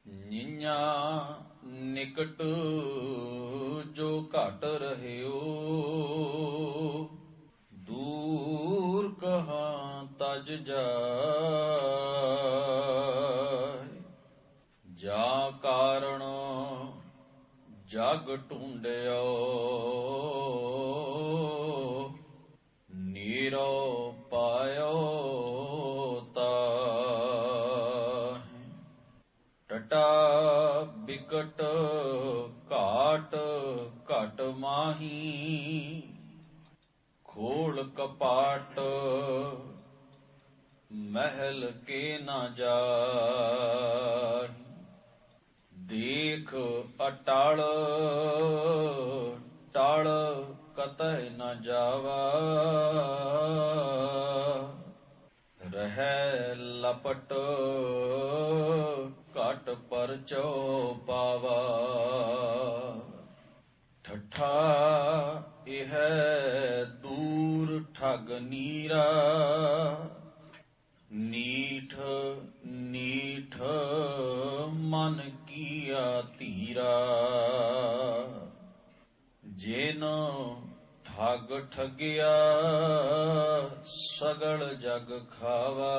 ਨਿਆ ਨਿਕਟ ਜੋ ਘਟ ਰਹਿਓ, ਦੂਰ ਕਹਾਂ ਤਜ ਜਾਇ। ਜਾ ਕਾਰਣ ਜਗ ਢੂੰਡਿਓ, ਨੀਰੋ ਪਾਇਓ ਤਾਹਿ। ਟਟਾ ਬਿਕਟ ਘਾਟ ਘਟ ਮਾਹੀ, ਖੋਲ ਕਪਾਟ ਮਹਿਲ ਕੇ ਨਾ ਜਾਹਿ। ਦੇਖ ਅਟਲ ਟਲ ਕਤਹਿ ਨ ਜਾਵਾ, ਰਹਿ ਲਪਟ ਘਟ ਪਰਚੋ ਪਾਵਾ। ਠੱਠਾ ਇਹ ਦੂਰ ਠਗ ਨੀਰਾ, ਨੀਠ ਨੀਠ ਮਨ ਕੀਆ ਧੀਰਾ। ਜਿਨ ਠੱਗ ਠਗਿਆ ਸਗਲ ਜਗ ਖਾਵਾ,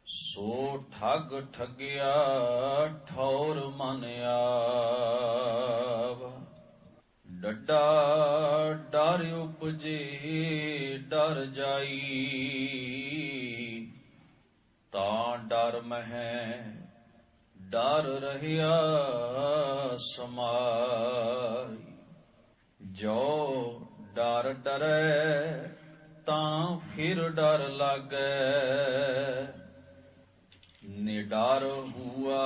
ਸੋ ਠੱਗ ਠਗਿਆ ਠੌਰ ਮਨ ਆਵਾ। ਡੱਡਾ ਡਰ ਉਪਜੇ ਡਰ ਜਾਈ, ਤਾਂ ਡਰ ਮਹਿ ਡਰ ਰਹਿਆ ਸਮਾਈ। ਜੋ ਡਰ ਡਰੈ ਤਾਂ ਫਿਰ ਡਰ ਲਾਗੈ, ਨਿਡਰ ਹੁਆ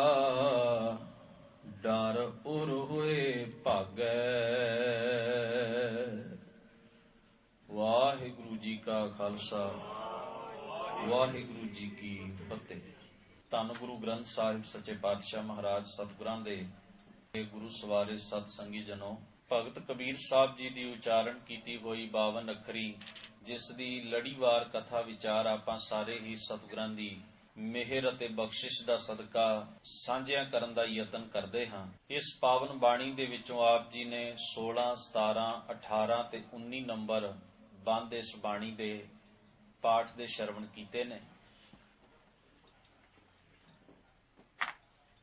ਡਰ ਉਰ ਹੋਏ ਭਾਗੈ। ਵਾਹਿਗੁਰੂ ਜੀ ਕਾ ਖਾਲਸਾ, ਵਾਹਿਗੁਰੂ ਜੀ ਕੀ ਫਤਿਹ। ਧੰਨ ਗੁਰੂ ਗ੍ਰੰਥ ਸਾਹਿਬ ਸੱਚੇ ਪਾਤਸ਼ਾਹ ਮਹਾਰਾਜ ਸਤਿਗੁਰਾਂ ਦੇ ਗੁਰੂ ਸਵਾਰੇ ਸਤ ਸੰਗੀ ਜਨੋ, ਭਗਤ ਕਬੀਰ ਸਾਹਿਬ ਜੀ ਦੀ ਉਚਾਰਨ ਕੀਤੀ ਹੋਈ 52 ਅੱਖਰੀ, ਜਿਸ ਦੀ ਲੜੀਵਾਰ ਕਥਾ ਵਿਚਾਰ ਆਪਾਂ ਸਾਰੇ ਹੀ ਸਤਿਗੁਰਾਂ ਦੀ ਮਿਹਰ ਅਤੇ ਬਖਸ਼ਿਸ਼ ਦਾ ਸਦਕਾ ਸਾਂਝਿਆਂ ਕਰਨ ਦਾ ਯਤਨ ਕਰਦੇ ਹਾਂ। ਇਸ ਪਾਵਨ ਬਾਣੀ ਦੇ ਵਿੱਚੋਂ ਆਪ ਜੀ ਨੇ 16, 17, 18 ਤੇ 19 ਨੰਬਰ ਬੰਦ ਇਸ ਬਾਣੀ ਦੇ ਪਾਠ ਦੇ ਸ਼ਰਵਣ ਕੀਤੇ ਨੇ।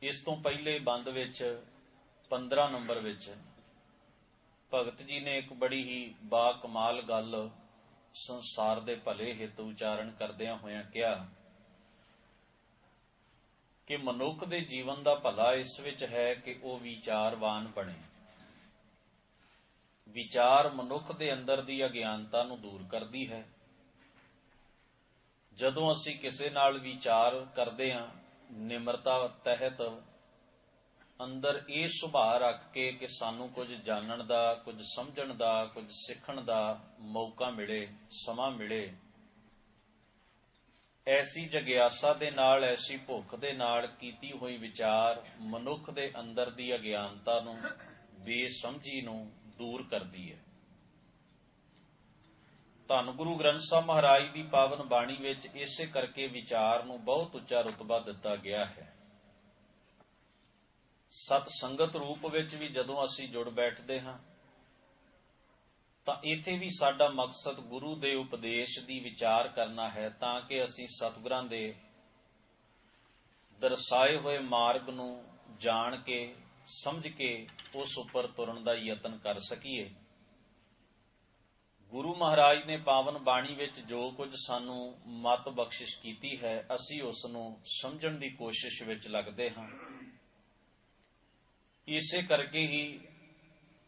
ਇਸ ਤੋਂ ਪਹਿਲੇ ਬੰਦ ਵਿੱਚ 15 ਨੰਬਰ ਵਿੱਚ ਭਗਤ ਜੀ ਨੇ ਇੱਕ ਬੜੀ ਹੀ ਬਾ ਕਮਾਲ ਗੱਲ ਸੰਸਾਰ ਦੇ ਭਲੇ ਹਿੱਤ ਉਚਾਰਨ ਕਰਦਿਆਂ ਹੋਇਆਂ ਕਿਹਾ ਕਿ ਮਨੁੱਖ ਦੇ ਜੀਵਨ ਦਾ ਭਲਾ ਇਸ ਵਿੱਚ ਹੈ ਕਿ ਉਹ ਵਿਚਾਰਵਾਨ ਬਣੇ। ਵਿਚਾਰ ਮਨੁੱਖ ਦੇ ਅੰਦਰ ਦੀ ਅਗਿਆਨਤਾ ਨੂੰ ਦੂਰ ਕਰਦੀ ਹੈ। ਜਦੋਂ ਅਸੀਂ ਕਿਸੇ ਨਾਲ ਵਿਚਾਰ ਕਰਦੇ ਹਾਂ, ਨਿਮਰਤਾ ਤਹਿਤ ਅੰਦਰ ਇਹ ਸੁਭਾਅ ਰੱਖ ਕੇ ਕਿ ਸਾਨੂੰ ਕੁਝ ਜਾਣਨ ਦਾ, ਕੁਝ ਸਮਝਣ ਦਾ, ਕੁਝ ਸਿੱਖਣ ਦਾ ਮੌਕਾ ਮਿਲੇ, ਸਮਾਂ ਮਿਲੇ, ਐਸੀ ਜਗਿਆਸਾ ਦੇ ਨਾਲ, ਐਸੀ ਭੁੱਖ ਦੇ ਨਾਲ ਕੀਤੀ ਹੋਈ ਵਿਚਾਰ ਮਨੁੱਖ ਦੇ ਅੰਦਰ ਦੀ ਅਗਿਆਨਤਾ ਨੂੰ, ਬੇਸਮਝੀ ਨੂੰ ਦੂਰ ਕਰਦੀ ਹੈ। ਧੰਨ ਗੁਰੂ ਗ੍ਰੰਥ ਸਾਹਿਬ ਮਹਾਰਾਜ ਦੀ ਪਾਵਨ ਬਾਣੀ ਵਿੱਚ ਇਸੇ ਕਰਕੇ ਵਿਚਾਰ ਨੂੰ ਬਹੁਤ ਉੱਚਾ ਰੁਤਬਾ ਦਿੱਤਾ ਗਿਆ ਹੈ। ਸਤ ਸੰਗਤ ਰੂਪ ਵਿੱਚ ਵੀ ਜਦੋਂ ਅਸੀਂ ਜੁੜ ਬੈਠਦੇ ਹਾਂ ਤਾਂ ਇੱਥੇ ਵੀ ਸਾਡਾ ਮਕਸਦ ਗੁਰੂ ਦੇ ਉਪਦੇਸ਼ ਦੀ ਵਿਚਾਰ ਕਰਨਾ ਹੈ, ਤਾਂ ਕਿ ਅਸੀਂ ਸਤਿਗੁਰਾਂ ਦੇ ਦਰਸਾਏ ਹੋਏ ਮਾਰਗ ਨੂੰ ਜਾਣ ਕੇ, ਸਮਝ ਕੇ ਉਸ ਉੱਪਰ ਤੁਰਨ ਦਾ ਯਤਨ ਕਰ ਸਕੀਏ। ਗੁਰੂ ਮਹਾਰਾਜ ਨੇ ਪਾਵਨ ਬਾਣੀ ਵਿੱਚ ਜੋ ਕੁਝ ਸਾਨੂੰ ਮਤ ਬਖਸ਼ਿਸ਼ ਕੀਤੀ ਹੈ, ਅਸੀਂ ਉਸ ਨੂੰ ਸਮਝਣ ਦੀ ਕੋਸ਼ਿਸ਼ ਵਿੱਚ ਲੱਗਦੇ ਹਾਂ। ਇਸੇ ਕਰਕੇ ਹੀ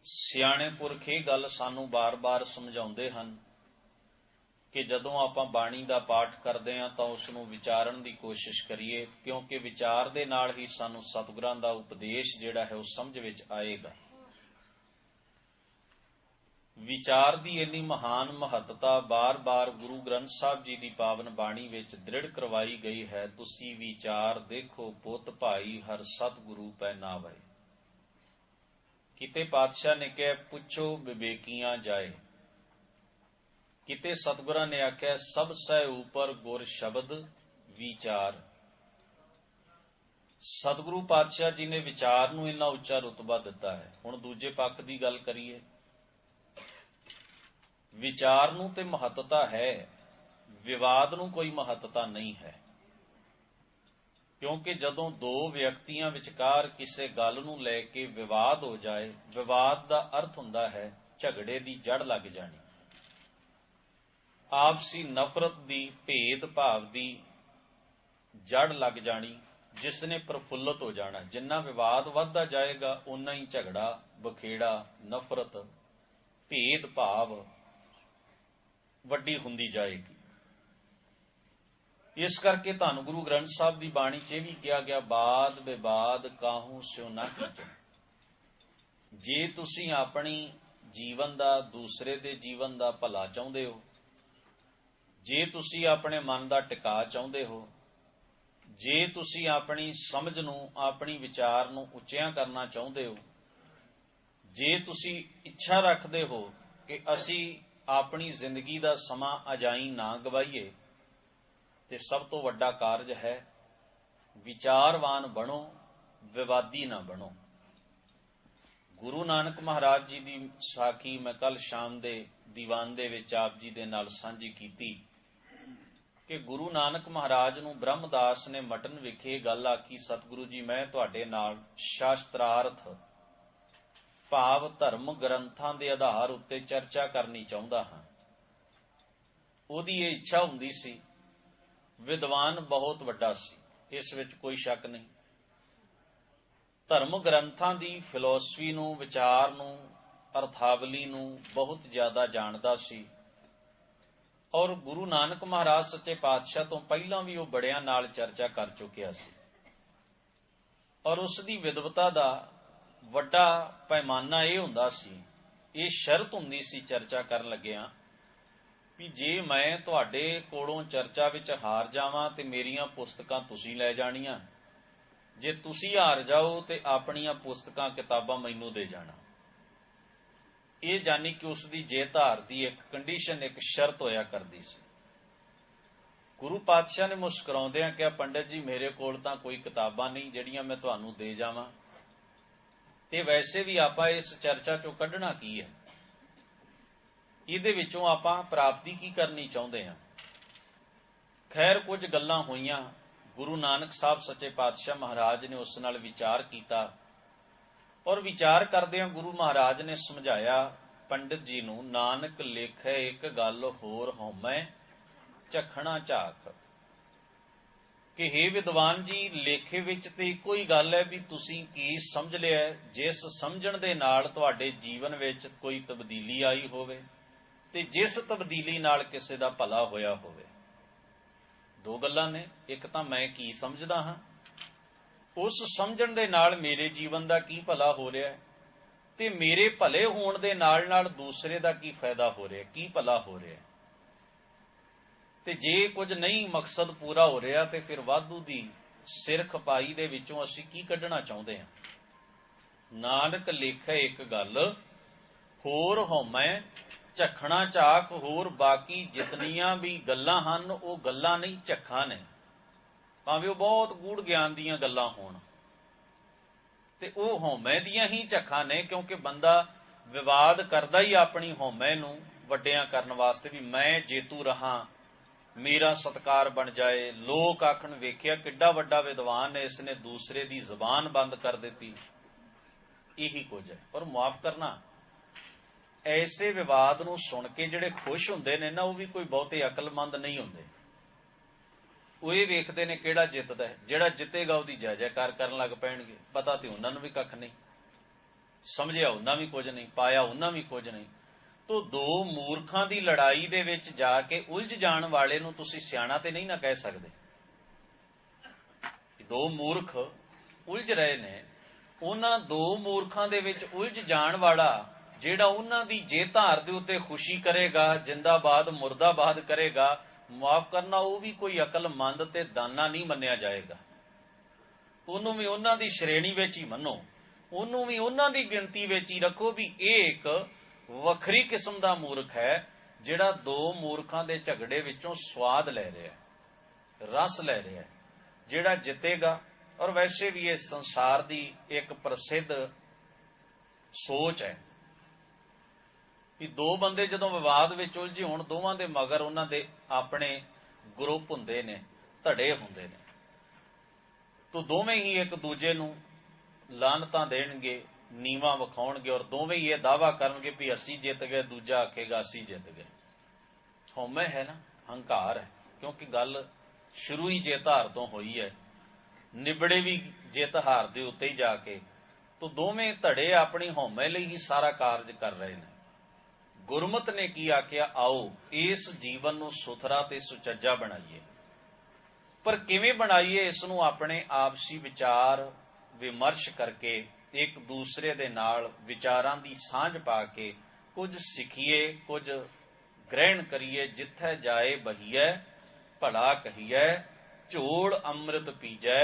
ਸਿਆਣੇ ਪੁਰਖ ਇਹ ਗੱਲ ਸਾਨੂੰ ਬਾਰ-ਬਾਰ ਸਮਝਾਉਂਦੇ ਹਨ ਕਿ ਜਦੋਂ ਆਪਾਂ ਬਾਣੀ ਦਾ ਪਾਠ ਕਰਦੇ ਹਾਂ ਤਾਂ ਉਸ ਨੂੰ ਵਿਚਾਰਨ ਦੀ ਕੋਸ਼ਿਸ਼ ਕਰੀਏ, ਕਿਉਂਕਿ ਵਿਚਾਰ ਦੇ ਨਾਲ ਹੀ ਸਾਨੂੰ ਸਤਿਗੁਰਾਂ ਦਾ ਉਪਦੇਸ਼ ਜਿਹੜਾ ਹੈ ਉਹ ਸਮਝ ਵਿੱਚ ਆਏਗਾ। ਵਿਚਾਰ ਦੀ ਇੰਨੀ ਮਹਾਨ ਮਹੱਤਤਾ ਬਾਰ-ਬਾਰ ਗੁਰੂ ਗ੍ਰੰਥ ਸਾਹਿਬ ਜੀ ਦੀ ਪਾਵਨ ਬਾਣੀ ਵਿੱਚ ਦ੍ਰਿੜ ਕਰਵਾਈ ਗਈ ਹੈ। ਤੁਸੀਂ ਵਿਚਾਰ ਦੇਖੋ ਪੁੱਤ ਭਾਈ, ਹਰ ਸਤਿਗੁਰੂ ਪੈ ਨਾਵੈ। ਕਿਤੇ ਪਾਤਸ਼ਾਹ ਨੇ ਕਿਹਾ ਪੁੱਛੋ ਵਿਵੇਕੀਆਂ ਜਾਏ, ਕਿਤੇ ਸਤਿਗੁਰਾਂ ਨੇ ਆਖਿਆ ਸਭ ਸਹਿ ਉਪਰ ਗੁਰ ਸ਼ਬਦ ਵਿਚਾਰ। ਸਤਿਗੁਰੂ ਪਾਤਸ਼ਾਹ ਜੀ ਨੇ ਵਿਚਾਰ ਨੂੰ ਇੰਨਾ ਉੱਚਾ ਰੁਤਬਾ ਦਿੱਤਾ ਹੈ। ਹੁਣ ਦੂਜੇ ਪੱਖ ਦੀ ਗੱਲ ਕਰੀਏ। ਵਿਚਾਰ ਨੂੰ ਤੇ ਮਹੱਤਤਾ ਹੈ, ਵਿਵਾਦ ਨੂੰ ਕੋਈ ਮਹੱਤਤਾ ਨਹੀਂ ਹੈ। ਕਿਉਂਕਿ ਜਦੋਂ ਦੋ ਵਿਅਕਤੀਆਂ ਵਿਚਕਾਰ ਕਿਸੇ ਗੱਲ ਨੂੰ ਲੈ ਕੇ ਵਿਵਾਦ ਹੋ ਜਾਏ, ਵਿਵਾਦ ਦਾ ਅਰਥ ਹੁੰਦਾ ਹੈ ਝਗੜੇ ਦੀ ਜੜ ਲੱਗ ਜਾਣੀ, ਆਪਸੀ ਨਫ਼ਰਤ ਦੀ, ਭੇਦ ਭਾਵ ਦੀ ਜੜ ਲੱਗ ਜਾਣੀ, ਜਿਸ ਨੇ ਪ੍ਰਫੁੱਲਤ ਹੋ ਜਾਣਾ। ਜਿੰਨਾ ਵਿਵਾਦ ਵੱਧਦਾ ਜਾਏਗਾ ਉਨਾ ਹੀ ਝਗੜਾ, ਬਖੇੜਾ, ਨਫ਼ਰਤ, ਭੇਦ ਭਾਵ ਵੱਡੀ ਹੁੰਦੀ ਜਾਏਗੀ। ਇਸ ਕਰਕੇ ਧੰਨ ਗੁਰੂ ਗ੍ਰੰਥ ਸਾਹਿਬ ਦੀ ਬਾਣੀ 'ਚ ਇਹ ਵੀ ਕਿਹਾ ਗਿਆ, ਬਾਦ ਵਿਵਾਦ ਕਾਹੂ ਸਿਉ ਨਾ ਕੀਜੈ। ਜੇ ਤੁਸੀਂ ਆਪਣੀ ਜੀਵਨ ਦਾ, ਦੂਸਰੇ ਦੇ ਜੀਵਨ ਦਾ ਭਲਾ ਚਾਹੁੰਦੇ ਹੋ, ਜੇ ਤੁਸੀਂ ਆਪਣੇ ਮਨ ਦਾ ਟਿਕਾ ਚਾਹੁੰਦੇ ਹੋ, ਜੇ ਤੁਸੀਂ ਆਪਣੀ ਸਮਝ ਨੂੰ, ਆਪਣੀ ਵਿਚਾਰ ਨੂੰ ਉੱਚਿਆਂ ਕਰਨਾ ਚਾਹੁੰਦੇ ਹੋ, ਜੇ ਤੁਸੀਂ ਇੱਛਾ ਰੱਖਦੇ ਹੋ ਕਿ ਅਸੀਂ ਆਪਣੀ ਜ਼ਿੰਦਗੀ ਦਾ ਸਮਾਂ ਅਜਾਈਂ ਨਾ ਗਵਾਈਏ, ਤੇ ਸਭ ਤੋਂ ਵੱਡਾ ਕਾਰਜ ਹੈ ਵਿਚਾਰਵਾਨ ਬਣੋ, ਵਿਵਾਦੀ ਨਾ ਬਣੋ। ਗੁਰੂ ਨਾਨਕ ਮਹਾਰਾਜ ਜੀ ਦੀ ਸਾਖੀ ਮੈਂ ਕੱਲ ਸ਼ਾਮ ਦੇ ਦੀਵਾਨ ਦੇ ਵਿੱਚ ਆਪ ਜੀ ਦੇ ਨਾਲ ਸਾਂਝੀ ਕੀਤੀ ਕਿ ਗੁਰੂ ਨਾਨਕ ਮਹਾਰਾਜ ਨੂੰ ਬ੍ਰਹਮਦਾਸ ਨੇ ਮਟਨ ਵਿਖੇ ਗੱਲ ਆਖੀ, ਸਤਿਗੁਰੂ ਜੀ ਮੈਂ ਤੁਹਾਡੇ ਨਾਲ ਸ਼ਾਸਤਰਾਰਥ ਭਾਵ ਧਰਮ ਗ੍ਰੰਥਾਂ ਦੇ ਆਧਾਰ ਉੱਤੇ ਚਰਚਾ ਕਰਨੀ ਚਾਹੁੰਦਾ ਹਾਂ। ਉਹਦੀ ਇਹ ਇੱਛਾ ਹੁੰਦੀ ਸੀ। ਵਿਦਵਾਨ ਬਹੁਤ ਵੱਡਾ ਸੀ, ਇਸ ਵਿੱਚ ਕੋਈ ਸ਼ੱਕ ਨਹੀਂ। ਧਰਮ ਗ੍ਰੰਥਾਂ ਦੀ ਫਿਲਾਸਫੀ ਨੂੰ, ਵਿਚਾਰ ਨੂੰ, ਅਰਥਾਵਲੀ ਨੂੰ ਬਹੁਤ ਜ਼ਿਆਦਾ ਜਾਣਦਾ ਸੀ। ਔਰ ਗੁਰੂ ਨਾਨਕ ਮਹਾਰਾਜ ਸੱਚੇ ਪਾਤਸ਼ਾਹ ਤੋਂ ਪਹਿਲਾਂ ਵੀ ਉਹ ਬੜਿਆਂ ਨਾਲ ਚਰਚਾ ਕਰ ਚੁੱਕਿਆ ਸੀ। ਔਰ ਉਸ ਦੀ ਵਿਦਵਤਾ ਦਾ ਵੱਡਾ ਪੈਮਾਨਾ ਇਹ ਹੁੰਦਾ ਸੀ, ਇਹ ਸ਼ਰਤ ਹੁੰਦੀ ਸੀ ਚਰਚਾ ਕਰਨ ਲੱਗਿਆਂ ਵੀ ਜੇ ਮੈਂ ਤੁਹਾਡੇ ਕੋਲੋਂ ਚਰਚਾ ਵਿੱਚ ਹਾਰ ਜਾਵਾਂ ਤੇ ਮੇਰੀਆਂ ਪੁਸਤਕਾਂ ਤੁਸੀਂ ਲੈ ਜਾਣੀਆਂ, ਜੇ ਤੁਸੀਂ ਹਾਰ ਜਾਓ ਤੇ ਆਪਣੀਆਂ ਪੁਸਤਕਾਂ ਕਿਤਾਬਾਂ ਮੈਨੂੰ ਦੇ ਜਾਣਾ। ਇਹ ਜਾਨੀ ਕਿ ਉਸ ਦੀ ਜੇਤ ਹਾਰ ਦੀ ਇੱਕ ਕੰਡੀਸ਼ਨ, ਇੱਕ ਸ਼ਰਤ ਹੋਇਆ ਕਰਦੀ ਸੀ। ਗੁਰੂ ਪਾਤਸ਼ਾਹ ਨੇ ਮੁਸਕਰਾਉਂਦਿਆਂ ਕਿਹਾ, ਪੰਡਿਤ ਜੀ ਮੇਰੇ ਕੋਲ ਤਾਂ ਕੋਈ ਕਿਤਾਬਾਂ ਨਹੀਂ ਜਿਹੜੀਆਂ ਮੈਂ ਤੁਹਾਨੂੰ ਦੇ ਜਾਵਾਂ, ਤੇ ਵੈਸੇ ਵੀ ਆਪਾਂ ਇਸ ਚਰਚਾ ਚੋਂ ਕੱਢਣਾ ਕੀ ਹੈ, ਇਹਦੇ ਵਿੱਚੋਂ ਆਪਾਂ ਪ੍ਰਾਪਤੀ ਕੀ ਕਰਨੀ ਚਾਹੁੰਦੇ ਹਾਂ। ਖੈਰ ਕੁਝ ਗੱਲਾਂ ਹੋਈਆਂ। ਗੁਰੂ ਨਾਨਕ ਸਾਹਿਬ ਸੱਚੇ ਪਾਤਸ਼ਾਹ ਮਹਾਰਾਜ ਨੇ ਉਸ ਨਾਲ ਵਿਚਾਰ ਕੀਤਾ, ਔਰ ਵਿਚਾਰ ਕਰਦਿਆਂ ਗੁਰੂ ਮਹਾਰਾਜ ਨੇ ਸਮਝਾਇਆ ਪੰਡਿਤ ਜੀ ਨੂੰ, ਨਾਨਕ ਲੇਖੈ ਇੱਕ ਗੱਲ ਹੋਰ ਹਉਮੈ ਝਖਣਾ ਝਾਕ, ਕਿ ਹੇ ਵਿਦਵਾਨ ਜੀ ਲੇਖੇ ਵਿੱਚ ਤੇ ਇੱਕੋ ਹੀ ਗੱਲ ਹੈ ਵੀ ਤੁਸੀਂ ਕੀ ਸਮਝ ਲਿਆ, ਜਿਸ ਸਮਝਣ ਦੇ ਨਾਲ ਤੁਹਾਡੇ ਜੀਵਨ ਵਿੱਚ ਕੋਈ ਤਬਦੀਲੀ ਆਈ ਹੋਵੇ ਤੇ ਜਿਸ ਤਬਦੀਲੀ ਨਾਲ ਕਿਸੇ ਦਾ ਭਲਾ ਹੋਇਆ ਹੋਵੇ। ਦੋ ਗੱਲਾਂ ਨੇ, ਇੱਕ ਤਾਂ ਮੈਂ ਕੀ ਸਮਝਦਾ ਹਾਂ, ਉਸ ਸਮਝਣ ਦੇ ਨਾਲ ਮੇਰੇ ਜੀਵਨ ਦਾ ਕੀ ਭਲਾ ਹੋ ਰਿਹਾ ਹੈ, ਤੇ ਮੇਰੇ ਭਲੇ ਹੋਣ ਦੇ ਨਾਲ ਨਾਲ ਦੂਸਰੇ ਦਾ ਕੀ ਫਾਇਦਾ ਹੋ ਰਿਹਾ, ਕੀ ਭਲਾ ਹੋ ਰਿਹਾ। ਤੇ ਜੇ ਕੁਝ ਨਹੀਂ ਮਕਸਦ ਪੂਰਾ ਹੋ ਰਿਹਾ ਤੇ ਫਿਰ ਵਾਧੂ ਦੀ ਸਿਰ ਖਪਾਈ ਦੇ ਵਿੱਚੋਂ ਅਸੀਂ ਕੀ ਕੱਢਣਾ ਚਾਹੁੰਦੇ ਹਾਂ। ਨਾਨਕ ਲੇਖੈ ਇੱਕ ਗੱਲ ਹੋਰ ਹਉਮੈ ਝਖਣਾ ਝਾਕ, ਹੋਰ ਬਾਕੀ ਜਿਤਨੀਆਂ ਵੀ ਗੱਲਾਂ ਹਨ ਉਹ ਗੱਲਾਂ ਨਹੀਂ, ਝੱਖਾਂ ਨੇ। ਭਾਵੇਂ ਉਹ ਬਹੁਤ ਗੂੜ ਗਿਆਨ ਦੀਆਂ ਗੱਲਾਂ ਹੋਣ ਤੇ ਉਹ ਹਉਮੈ ਦੀਆਂ ਹੀ ਝੱਖਾਂ ਨੇ, ਕਿਉਂਕਿ ਬੰਦਾ ਵਿਵਾਦ ਕਰਦਾ ਹੀ ਆਪਣੀ ਹਉਮੈ ਨੂੰ ਵੱਡਿਆਂ ਕਰਨ ਵਾਸਤੇ ਵੀ ਮੈਂ ਜੇਤੂ ਰਹਾ, ਮੇਰਾ ਸਤਕਾਰ ਬਣ ਜਾਏ। ਲੋਕ ਆਖਣ ਵੇਖਿਆ ਕਿੱਡਾ ਵੱਡਾ ਵਿਦਵਾਨ ਹੈ, ਇਸਨੇ ਦੂਸਰੇ ਦੀ ਜ਼ਬਾਨ ਬੰਦ ਕਰ ਦਿੱਤੀ। ਇਹੀ ਕੁਝ ਹੈ। ਪਰ ਮੁਆਫ ਕਰਨਾ, ਐਸੇ ਵਿਵਾਦ ਨੂੰ ਸੁਣ ਕੇ ਜਿਹੜੇ ਖੁਸ਼ ਹੁੰਦੇ ਨੇ ਨਾ, ਉਹ ਵੀ ਕੋਈ ਬਹੁਤੇ ਅਕਲਮੰਦ ਨਹੀਂ ਹੁੰਦੇ। ਉਹ ਇਹ ਵੇਖਦੇ ਨੇ ਕਿਹੜਾ ਜਿੱਤਦਾ ਹੈ, ਜਿਹੜਾ ਜਿੱਤੇਗਾ ਉਹਦੀ ਜੈ ਜੈਕਾਰ ਕਰਨ ਲੱਗ ਪੈਣਗੇ। ਪਤਾ ਤੇ ਉਹਨਾਂ ਨੂੰ ਵੀ ਕੱਖ ਨਹੀਂ, ਸਮਝਿਆ ਉਹਨਾਂ ਵੀ ਕੁਝ ਨਹੀਂ, ਪਾਇਆ ਉਹਨਾਂ ਵੀ ਕੁਝ ਨਹੀਂ। ਤੋ ਦੋ ਮੂਰਖਾਂ ਦੀ ਲੜਾਈ ਦੇ ਵਿੱਚ ਜਾ ਕੇ ਉਲਝ ਜਾਣ ਵਾਲੇ ਨੂੰ ਤੁਸੀਂ ਸਿਆਣਾ ਤੇ ਨਹੀਂ ਨਾ ਕਹਿ ਸਕਦੇ। ਦੋ ਮੂਰਖ ਉਲਝ ਰਹੇ ਨੇ, ਉਹਨਾਂ ਦੋ ਮੂਰਖਾਂ ਦੇ ਵਿੱਚ ਉਲਝ ਜਾਣ ਵਾਲਾ ਜਿਹੜਾ ਉਹਨਾਂ ਦੀ ਜੇਤ ਹਾਰ ਦੇ ਉੱਤੇ ਖੁਸ਼ੀ ਕਰੇਗਾ, ਜਿੰਦਾਬਾਦ ਮੁਰਦਾਬਾਦ ਕਰੇਗਾ, ਮੁਆਫ ਕਰਨਾ ਉਹ ਵੀ ਕੋਈ ਅਕਲਮੰਦ ਤੇ ਦਾਨਾ ਨਹੀਂ ਮੰਨਿਆ ਜਾਏਗਾ। ਉਹਨੂੰ ਵੀ ਉਹਨਾਂ ਦੀ ਸ਼੍ਰੇਣੀ ਵਿੱਚ ਹੀ ਮੰਨੋ, ਉਹਨੂੰ ਵੀ ਉਹਨਾਂ ਦੀ ਗਿਣਤੀ ਵਿੱਚ ਹੀ ਰੱਖੋ ਵੀ ਇਹ ਇੱਕ ਵੱਖਰੀ ਕਿਸਮ ਦਾ ਮੂਰਖ ਹੈ, ਜਿਹੜਾ ਦੋ ਮੂਰਖਾਂ ਦੇ ਝਗੜੇ ਵਿੱਚੋਂ ਸਵਾਦ ਲੈ ਰਿਹਾ, ਰਸ ਲੈ ਰਿਹਾ। ਜਿਹੜਾ ਜਿੱਤੇਗਾ और वैसे भी इस संसार की एक प्रसिद्ध सोच है कि दो बंदे जदों विवाद विच उलझे होण, दोवां दे मगर उन्हां दे अपने ग्रुप हुंदे ने, धड़े हुंदे ने, तो दोवें ही एक दूजे नूं लानतां देणगे, नीवां विखाउणगे और दोवें ही यह दावा करनगे भी असीं जित गए, दूजा आखेगा असीं जित गए। हौमे है ना, हंकार है, क्योंकि गल शुरू ही जित हार तो होई है, निबड़े भी जित हार दे उत्ते ही जाके। तो दोवें धड़े अपनी हौमे लई ही सारा कारज कर रहे हैं। गुरमत ने की आख्या, आओ इस जीवन नूं सुथरा ते सुचज्जा बनाइए। पर किवें बनाइए? इस नूं अपने आपसी विचार विमर्श करके, एक दूसरे दे नाल विचारां दी सांझ पा के कुछ सिखिए, कुछ ग्रहण करिए। जिथे जाए बहिए भला कहिए, झोड़ अमृत पीजै,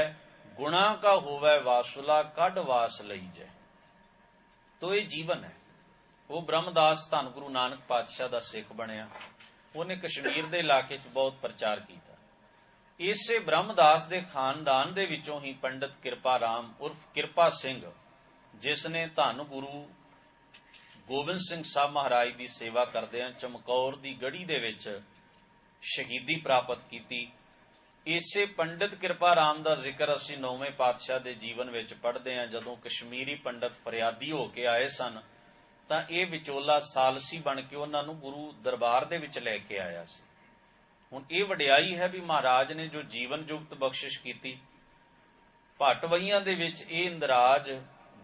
गुणा का होवै वासुला, कढ वास लईजै। तो ये जीवन है। वो ब्रह्मदास धन गुरु नानक पातशाह का सिख बनिया, उन्हें कश्मीर के इलाके च बहुत प्रचार किया। इसे ब्रह्मदास के खानदान दे विचों ही पंडित किरपा राम उर्फ किरपा सिंह, जिसने धन गुरु गोबिंद सिंह साहब महाराज की सेवा करदे चमकौर की गढ़ी दे विच शहीदी प्राप्त की। इसे पंडित किरपा राम का जिक्र असीं 9वें पातशाह के जीवन विच पढ़ते हैं। जदों कश्मीरी पंडित फरियादी होके आए सन तां इह विचोला सालसी बन के उन्हां नूं गुरु दरबार दे विच लैके आया सी। हुण इह वडियाई है भी महाराज ने जो जीवन जुगत बख्शिश की। भटवईयां दे विच इह इंदराज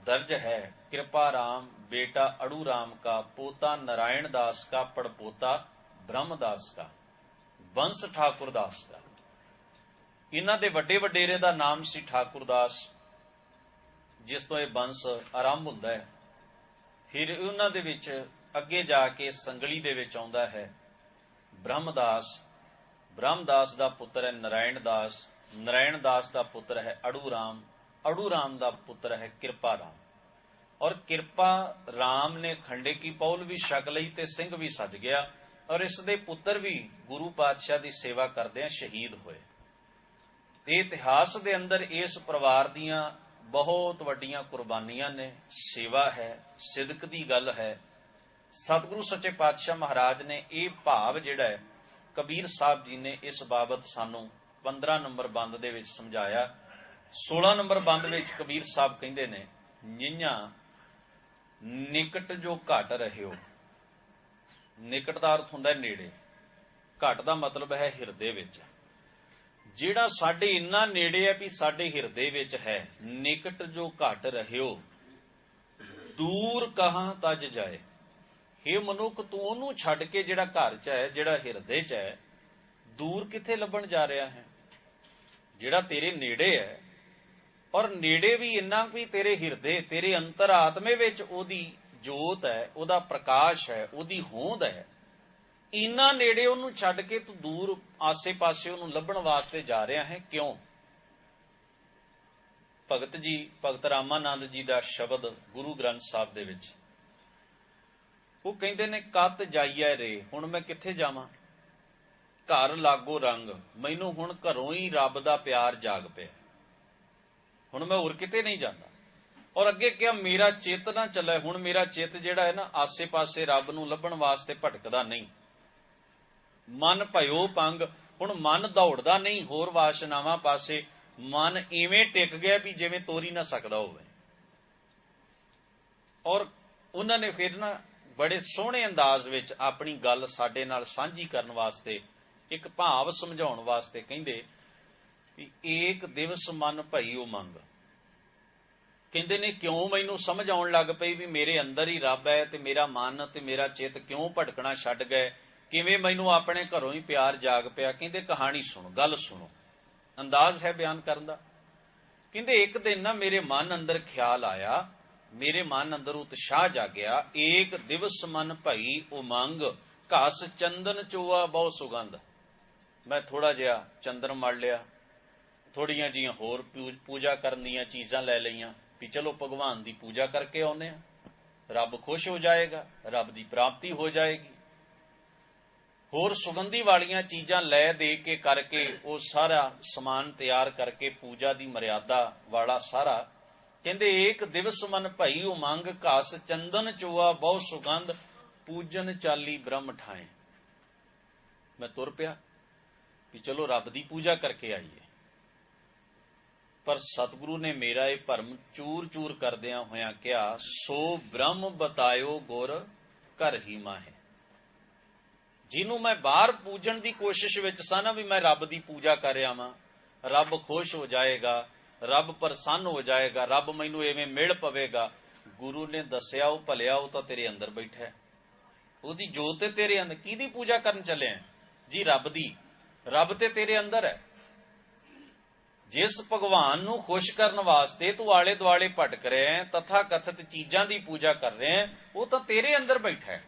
दर्ज है, कृपा राम बेटा अड़ू राम का, पोता नारायण दास का, पड़पोता ब्रह्मदास का, वंश ठाकुर दास का। इन्हां दे वड्डे वडेरे दा नाम सी ठाकुर दास, जिस तो यह वंश आरंभ हुंदा है। फिर उन्हां दे विच अगे जाके संगली दे विच आउंदा है ब्रह्मदास। ब्रह्मदास दा पुत्र है नारायण दास, नारायण दास दा पुत्र है अड़ू राम दा पुत्र है कृपा राम। और कृपा राम ने खंडे की पौल भी छक लई ते सिंह भी सज गया, और इस दे पुत्र भी गुरु पातशाह की सेवा करदे शहीद होए। इतिहास दे अंदर इस परिवार दीयां बहुत वड्डियां कुर्बानियां ने, सेवा है, सिदक दी गल है। सतगुरु सच्चे पातशाह महाराज ने यह भाव जिहड़ा है, कबीर साहब जी ने इस बाबत सानू 15 नंबर बंद दे विच समझाया। 16 नंबर बंद विच कबीर साहब कहिंदे ने, निया निकट जो घट रहे हो। निकट दा अर्थ हुंदा नेड़े, घट दा मतलब है हिरदे विच। जिहड़ा साडे इन्ना नेड़े है भी साडे हिरदे विच है। निकट जो घट रहे हो, दूर कहां तज जाए। हे मनुख, तू ओनू छड्ड के जिहड़ा घर च है, जिहड़ा हिरदे च है, दूर किथे लभण जा रहा है? जिहड़ा तेरे नेड़े है, और नेड़े भी इन्ना भी तेरे हिरदे, तेरे अंतर आत्मे विच ओदी जोत है, ओदा प्रकाश है, ओदी होंद है। इन्ना नेड़े ओनू छड्ड के तू दूर आसे पासे ओनू लभण वास्ते जा रहा है, क्यों? भगत जी, भगत रामानंद जी का शब्द गुरु ग्रंथ साहब दे विच वो कहते ने, कत जाइए रे, हुण मैं किथे जावां? घर लागो रंग, मैनू हुण घरों ही रब दा प्यार जाग पिया, हुण मैं होर किते नहीं जांदा। और अगे क्या, मेरा चित ना चले। हुण मेरा चित जिहड़ा है ना, आसे पासे रब नूं लभण वास्ते भटकदा नहीं। मन भयो पंग, हुण मन दौड़दा नहीं होर वासनावां पासे। मन इवें टिक गया भी जिवें तोरी ना सकदा होवे। और उन्होंने फिर ना बड़े सोहणे अंदाज विच अपनी गल साडे नाल सांझी करन वास्ते, एक भाव समझाउण वास्ते कहिंदे भी एक दिवस मन भई उमंग। कहंदे ने, क्यों मैनू समझ आउण लग पई भी मेरे अंदर ही रब है ते मेरा मन ते मेरा चित क्यों भटकना छड्ड गए, किवें मैनू अपने घरों ही प्यार जाग पिया। कहंदे कहानी सुनो, गल सुनो, अंदाज है बयान करन दा। कहंदे एक दिन ना मेरे मन अंदर ख्याल आया, मेरे मन अंदर उत्साह जागया। एक दिवस मन भई उमंग, घस चंदन चोआ बहु सुगंध। मैं थोड़ा जिहा चंदन मल लिया, थोड़ियां जिहियां होर पूजा करन दीयां चीज़ां लै लईयां भी चलो भगवान की पूजा करके आउने आ, रब खुश हो जाएगा, रब की प्राप्ति हो जाएगी। होर सुगंधी वालियां चीजां लै दे के करके वो सारा समान तैयार करके पूजा की मर्यादा वाला सारा कहते एक दिवस मन भई उमंग घास चंदन चोआ बहु सुगंध पूजन चाली ब्रह्म ठाए। मैं तुर पिया कि चलो रब की पूजा करके आईए, पर सतगुरु ने मेरा ये भरम चूर चूर करदिया होया क्या सो ब्रह्म बतायो गुर घर ही माहे। जिन्हों मैं बाहर पूजन की कोशिश विच सा ना भी मैं रब की पूजा कर रहा वां, रब खुश हो जाएगा, रब प्रसन्न हो जाएगा, रब मैनू इवें मिल पवेगा। गुरु ने दसिया वो भलिया वो तो तेरे अंदर बैठा है, उसकी जोत तेरे अंदर, किहदी पूजा करन चले हैं जी? रब दी। रब ते तेरे अंदर है। जिस भगवान नू खुश करने वास्ते तू आले दुआले भटक रहे हैं, तथा कथित चीजां की पूजा कर रहे हैं, वो तो तेरे अंदर बैठा है।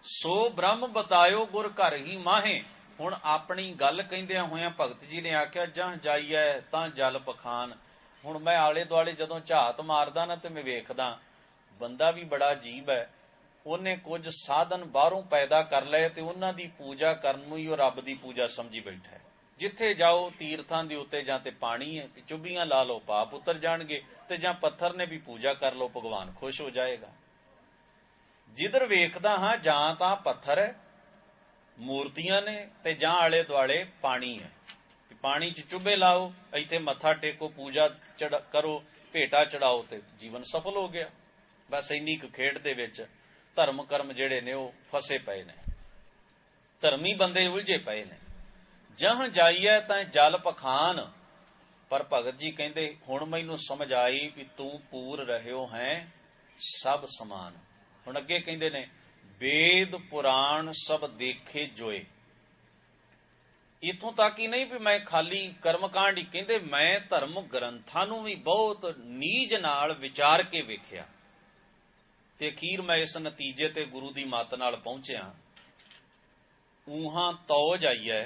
सो ब्रह्म बतायो गुर घर ही माहे। हुण अपनी गल कहिंदियां होया भगत जी ने आख्या जह जाइए तां जल पखान। हुण मैं आले दुआले जदों झात मारदा ना ते मैं वेखदा बंदा भी बड़ा अजीब है। उन्हें कुछ साधन बाहरों पैदा कर लए ते उन्हां दी पूजा करन नूं ही रब दी पूजा समझी बैठा है। जिथे जाओ तीर्थां दे उत्ते जां ते पानी है, चुब्बियां ला लो पाप उतर जाणगे, ते जां पत्थर ने भी पूजा कर लो भगवान खुश हो जाएगा। जिधर वेखदा हां जां तां पत्थर है, मूर्तियां ने, ते जां आले दुआले पानी है। पानी च चुब्बे लाओ, इत्थे मत्था टेको, पूजा करो, भेटा चढ़ाओ, ते जीवन सफल हो गया। बस इन्नी क खेड दे विच धर्म कर्म जिहड़े ने वो फसे पए ने, धर्मी बंदे उलझे पए ने। जह जाइए तां जल पखान। पर भगत जी कहंदे हुण मैनूं समझ आई भी तू पूर रहियो है सब समान। हुण अगे कहंदे ने वेद पुराण सब देखे जोए। इथों तक ही नहीं भी मैं खाली कर्मकांड ही, कहंदे मैं धर्म ग्रंथां नूं भी बहुत नीज नाल विचार के वेखिया ते अखीर मैं इस नतीजे ते गुरु दी मत नाल पहुंचिया ऊहां तो जाइए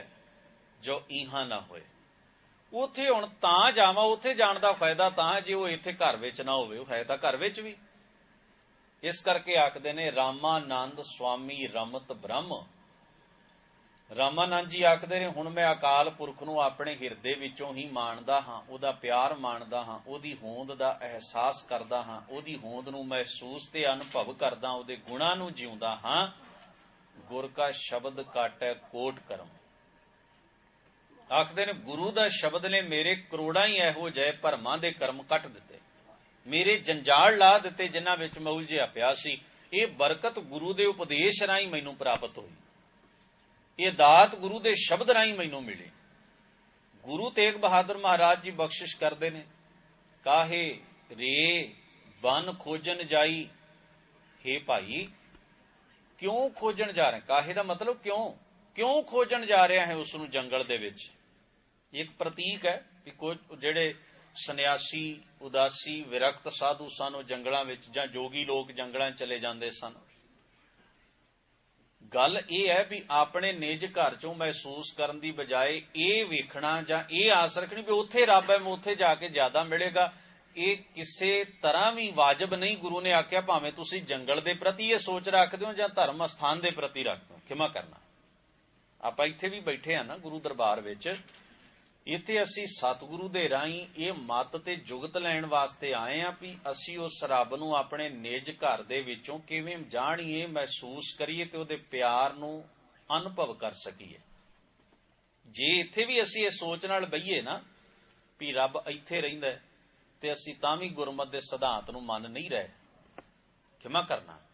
जो इहां ना होए। उथे हुण तां जावां, उथे जाण दा फायदा तां जे वो इत्थे घर विच ना होवे, है तां घर विच भी। इस करके आखदे ने रामानंद स्वामी रमत ब्रह्म। रामानंद जी आखदे ने हुण मैं अकाल पुरख नूं अपने हिरदे विचों ही माणदा हां, उहदा प्यार माणदा हां, उहदी होंद दा अहसास करदा हां, उहदी होंद नूं महसूस ते अनुभव करदा, उहदे गुणां नूं जिउंदा हां। गुर का शब्द काटै कोट करम। आखदे ने गुरु दा शब्द ने मेरे करोड़ां ही इहो जिहे भरमां दे कर्म कट दिते, मेरे जंजाल ला दिते जिन्हां विच मैं उलझिया पिया सी। ये बरकत गुरु दे उपदेश राहीं मैनूं प्राप्त होई, ये दात गुरु दे शब्द राहीं मैनूं मिले। गुरु तेग बहादुर महाराज जी बख्शिश करदे ने काहे रे बन खोजन जाई। हे भाई क्यों खोजन जा रहे? काहे दा मतलब क्यों खोजन जा रहा है उसनूं जंगल दे विच। एक प्रतीक है कि कुछ जिहड़े सन्यासी उदासी विरक्त साधु सन वो जंगलों विच जां जोगी लोग जंगलों चले जाते सन। गल यह है भी अपने निज घर चों महसूस करने की बजाय ये वेखना जां ये आस रखनी भी उत्थे रब है, मैं उत्थे जाके ज्यादा मिलेगा, ये किसी तरह भी वाजिब नहीं। गुरु ने आख्या भावें तुसीं जंगल के प्रति ये सोच रखते हो जां धर्म स्थान के प्रति रखते हो, खिमा करना। आपां इत्थे भी बैठे हैं ना गुरु दरबार विच, इत्थे असीं सतगुरु दे राहीं ये मत ते जुगत लैण वास्ते आए हैं भी असीं उस रब नूं अपने निज घर दे विचों किवें जाणीए, महसूस करिए ते उहदे प्यार नूं अनुभव कर सकीए। जे इत्थे भी असीं इस सोच नाल बईए ना भी रब इत्थे रहिंदा है ते असीं तां भी गुरमत दे सिद्धांत नूं मन नहीं रहे, खिमा करना।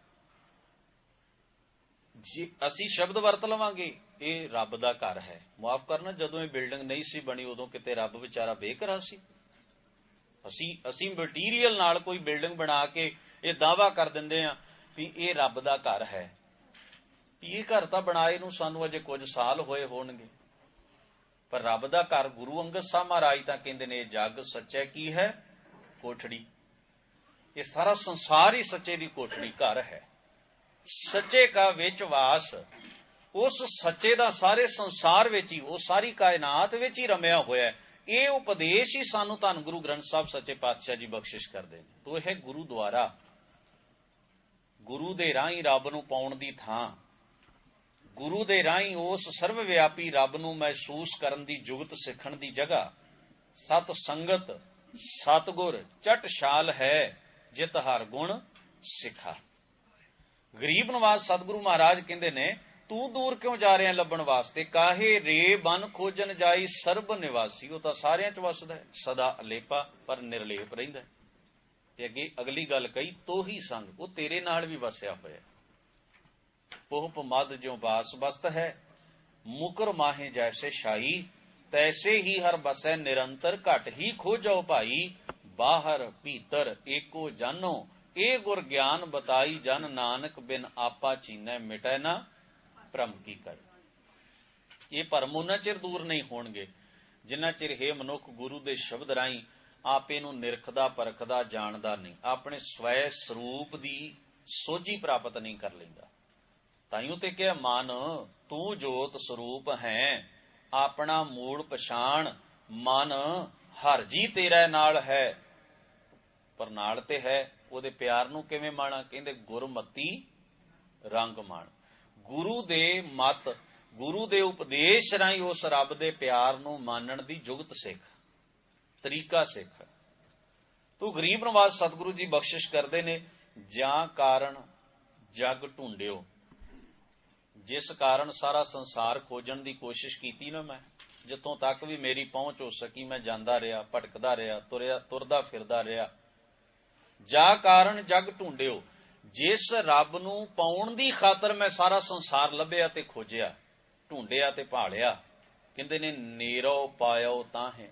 जे असीं शब्द वरत लवांगे ये रब दा घर है, माफ करना जदों ये बिल्डिंग नहीं सी बनी उदों किते रब विचारा बेघरा सी। असीं मटीरियल नाल कोई बिल्डिंग बना के ये दावा कर दिंदे आ भी ये रब दा घर है। ये घर तां बनाए नूं सानूं अजे कुछ साल होए होणगे, पर रब दा घर गुरु अंगद साहब महाराज तां कहंदे ने जग सच्चा की है कोठड़ी। ये सारा संसार ही सच्चे दी कोठड़ी घर है। सच्चे का विच वास, उस सच्चे दा सारे संसार विच ही, वो सारी कायनात विच ही रमिया होया है। ये उपदेश ही सानू धन गुरु ग्रंथ साहब सच्चे पातशाह जी बख्शिश करते हैं। तो यह गुरु द्वारा गुरु दे राही रब नूं पाउण दी थां ਗੁਰੂ ਦੇ ਰਾਹੀਂ ਉਸ ਸਰਵ ਵਿਆਪੀ ਰੱਬ ਨੂੰ ਮਹਿਸੂਸ ਕਰਨ ਦੀ ਜੁਗਤ ਸਿੱਖਣ ਦੀ ਜਗ੍ਹਾ ਸਤ ਸੰਗਤ ਸਤਗੁਰ ਚਟ ਛਾਲ ਹੈ ਜਿਤ ਹਰ ਗੁਣ ਸਿੱਖਾ। ਗਰੀਬ ਨਵਾਜ਼ ਸਤਿਗੁਰੂ ਮਹਾਰਾਜ ਕਹਿੰਦੇ ਨੇ, ਤੂੰ ਦੂਰ ਕਿਉਂ ਜਾ ਰਿਹਾ ਲੱਭਣ ਵਾਸਤੇ, ਕਾਹੇ ਰੇ ਬਨ ਖੋਜਨ ਜਾਈ ਸਰਬ ਨਿਵਾਸੀ। ਉਹ ਤਾਂ ਸਾਰਿਆਂ ਚ ਵਸਦਾ ਹੈ, ਸਦਾ ਅਲੇਪਾ ਪਰ ਨਿਰਲੇਪ ਰਹਿੰਦਾ। ਤੇ ਅੱਗੇ ਅਗਲੀ ਗੱਲ ਕਹੀ, ਤੋਹੀ ਸੰਗ, ਉਹ ਤੇਰੇ ਨਾਲ ਵੀ ਵਸਿਆ ਹੋਇਆ। ਪੋਹਪ ਮਦ ਜਿਉ ਬਾਸ ਬਸਤ ਹੈ, ਮੁਕਰ ਮਾਹੇ ਜੈਸੇ ਸ਼ਾਈ, ਤੈਸੇ ਹੀ ਹਰ ਬਸੈ ਨਿਰੰਤਰ, ਘਟ ਹੀ ਖੋਜੋ ਭਾਈ। ਬਾਹਰ ਭੀਤਰ ਏਕੋ ਜਾਨੋ, ਇਹ ਗੁਰ ਗਿਆਨ ਬਤਾਈ ਜਨ ਨਾਨਕ, ਬਿਨ ਆਪਾ ਚੀਨੈ ਮਿਟੈ ਨਾ ਭਰਮ ਕੀ ਕਰ। ਇਹ ਭਰਮ ਉਹਨਾਂ ਚਿਰ ਦੂਰ ਨਹੀਂ ਹੋਣਗੇ ਜਿੰਨਾ ਚਿਰ ਹੈ ਮਨੁੱਖ ਗੁਰੂ ਦੇ ਸ਼ਬਦ ਰਾਹੀਂ ਆਪੇ ਨੂੰ ਨਿਰਖਦਾ ਪਰਖਦਾ ਜਾਣਦਾ ਨਹੀਂ, ਆਪਣੇ ਸਵੈ ਸਰੂਪ ਦੀ ਸੋਝੀ ਪ੍ਰਾਪਤ ਨਹੀਂ ਕਰ ਲੈਂਦਾ। ਤਾਈਓ ਤੇ ਕਿਹਾ, ਮਨ ਤੂੰ ਜੋਤ ਸਰੂਪ ਹੈ, ਆਪਣਾ ਮੂੜ ਪਛਾਣ, ਮਨ ਹਰ ਜੀ ਤੇਰੇ ਨਾਲ ਹੈ। ਪਰ ਨਾਲ ਤੇ ਹੈ, ਉਹਦੇ ਪਿਆਰ ਨੂੰ ਕਿਵੇਂ ਮਾਣਾ? ਕਹਿੰਦੇ ਗੁਰਮਤੀ ਰੰਗ ਮਾਣ। ਗੁਰੂ ਦੇ ਮਤ, ਗੁਰੂ ਦੇ ਉਪਦੇਸ਼ ਰਾਹੀਂ ਉਸ ਰੱਬ ਦੇ ਪਿਆਰ ਨੂੰ ਮਾਨਣ ਦੀ ਜੁਗਤ ਸਿੱਖ, ਤਰੀਕਾ ਸਿੱਖ। ਤੂੰ ਗਰੀਬ ਨਵਾਜ਼ ਸਤਿਗੁਰੂ ਜੀ ਬਖਸ਼ਿਸ਼ ਕਰਦੇ ਨੇ, ਜਾਂ ਕਾਰਨ ਜਗ ਢੂੰਡਿਓ, ਜਿਸ ਕਾਰਨ ਸਾਰਾ ਸੰਸਾਰ ਖੋਜਣ ਦੀ ਕੋਸ਼ਿਸ਼ ਕੀਤੀ ਨਾ ਮੈਂ, ਜਿੱਥੋਂ ਤੱਕ ਵੀ ਮੇਰੀ ਪਹੁੰਚ ਹੋ ਸਕੀ ਮੈਂ ਜਾਂਦਾ ਰਿਹਾ, ਭਟਕਦਾ ਰਿਹਾ, ਤੁਰਦਾ ਫਿਰਦਾ ਰਿਹਾ। ਜਾ ਕਾਰਨ ਜਗ ਢੂੰਡਿਓ, ਜਿਸ ਰੱਬ ਨੂੰ ਪਾਉਣ ਦੀ ਖਾਤਰ ਮੈਂ ਸਾਰਾ ਸੰਸਾਰ ਲੱਭਿਆ ਤੇ ਖੋਜਿਆ, ਢੂੰਡਿਆ ਤੇ ਭਾਲਿਆ। ਕਹਿੰਦੇ ਨੇ ਨੇਰੋ ਪਾਇਓ ਤਾਂ ਹੈ,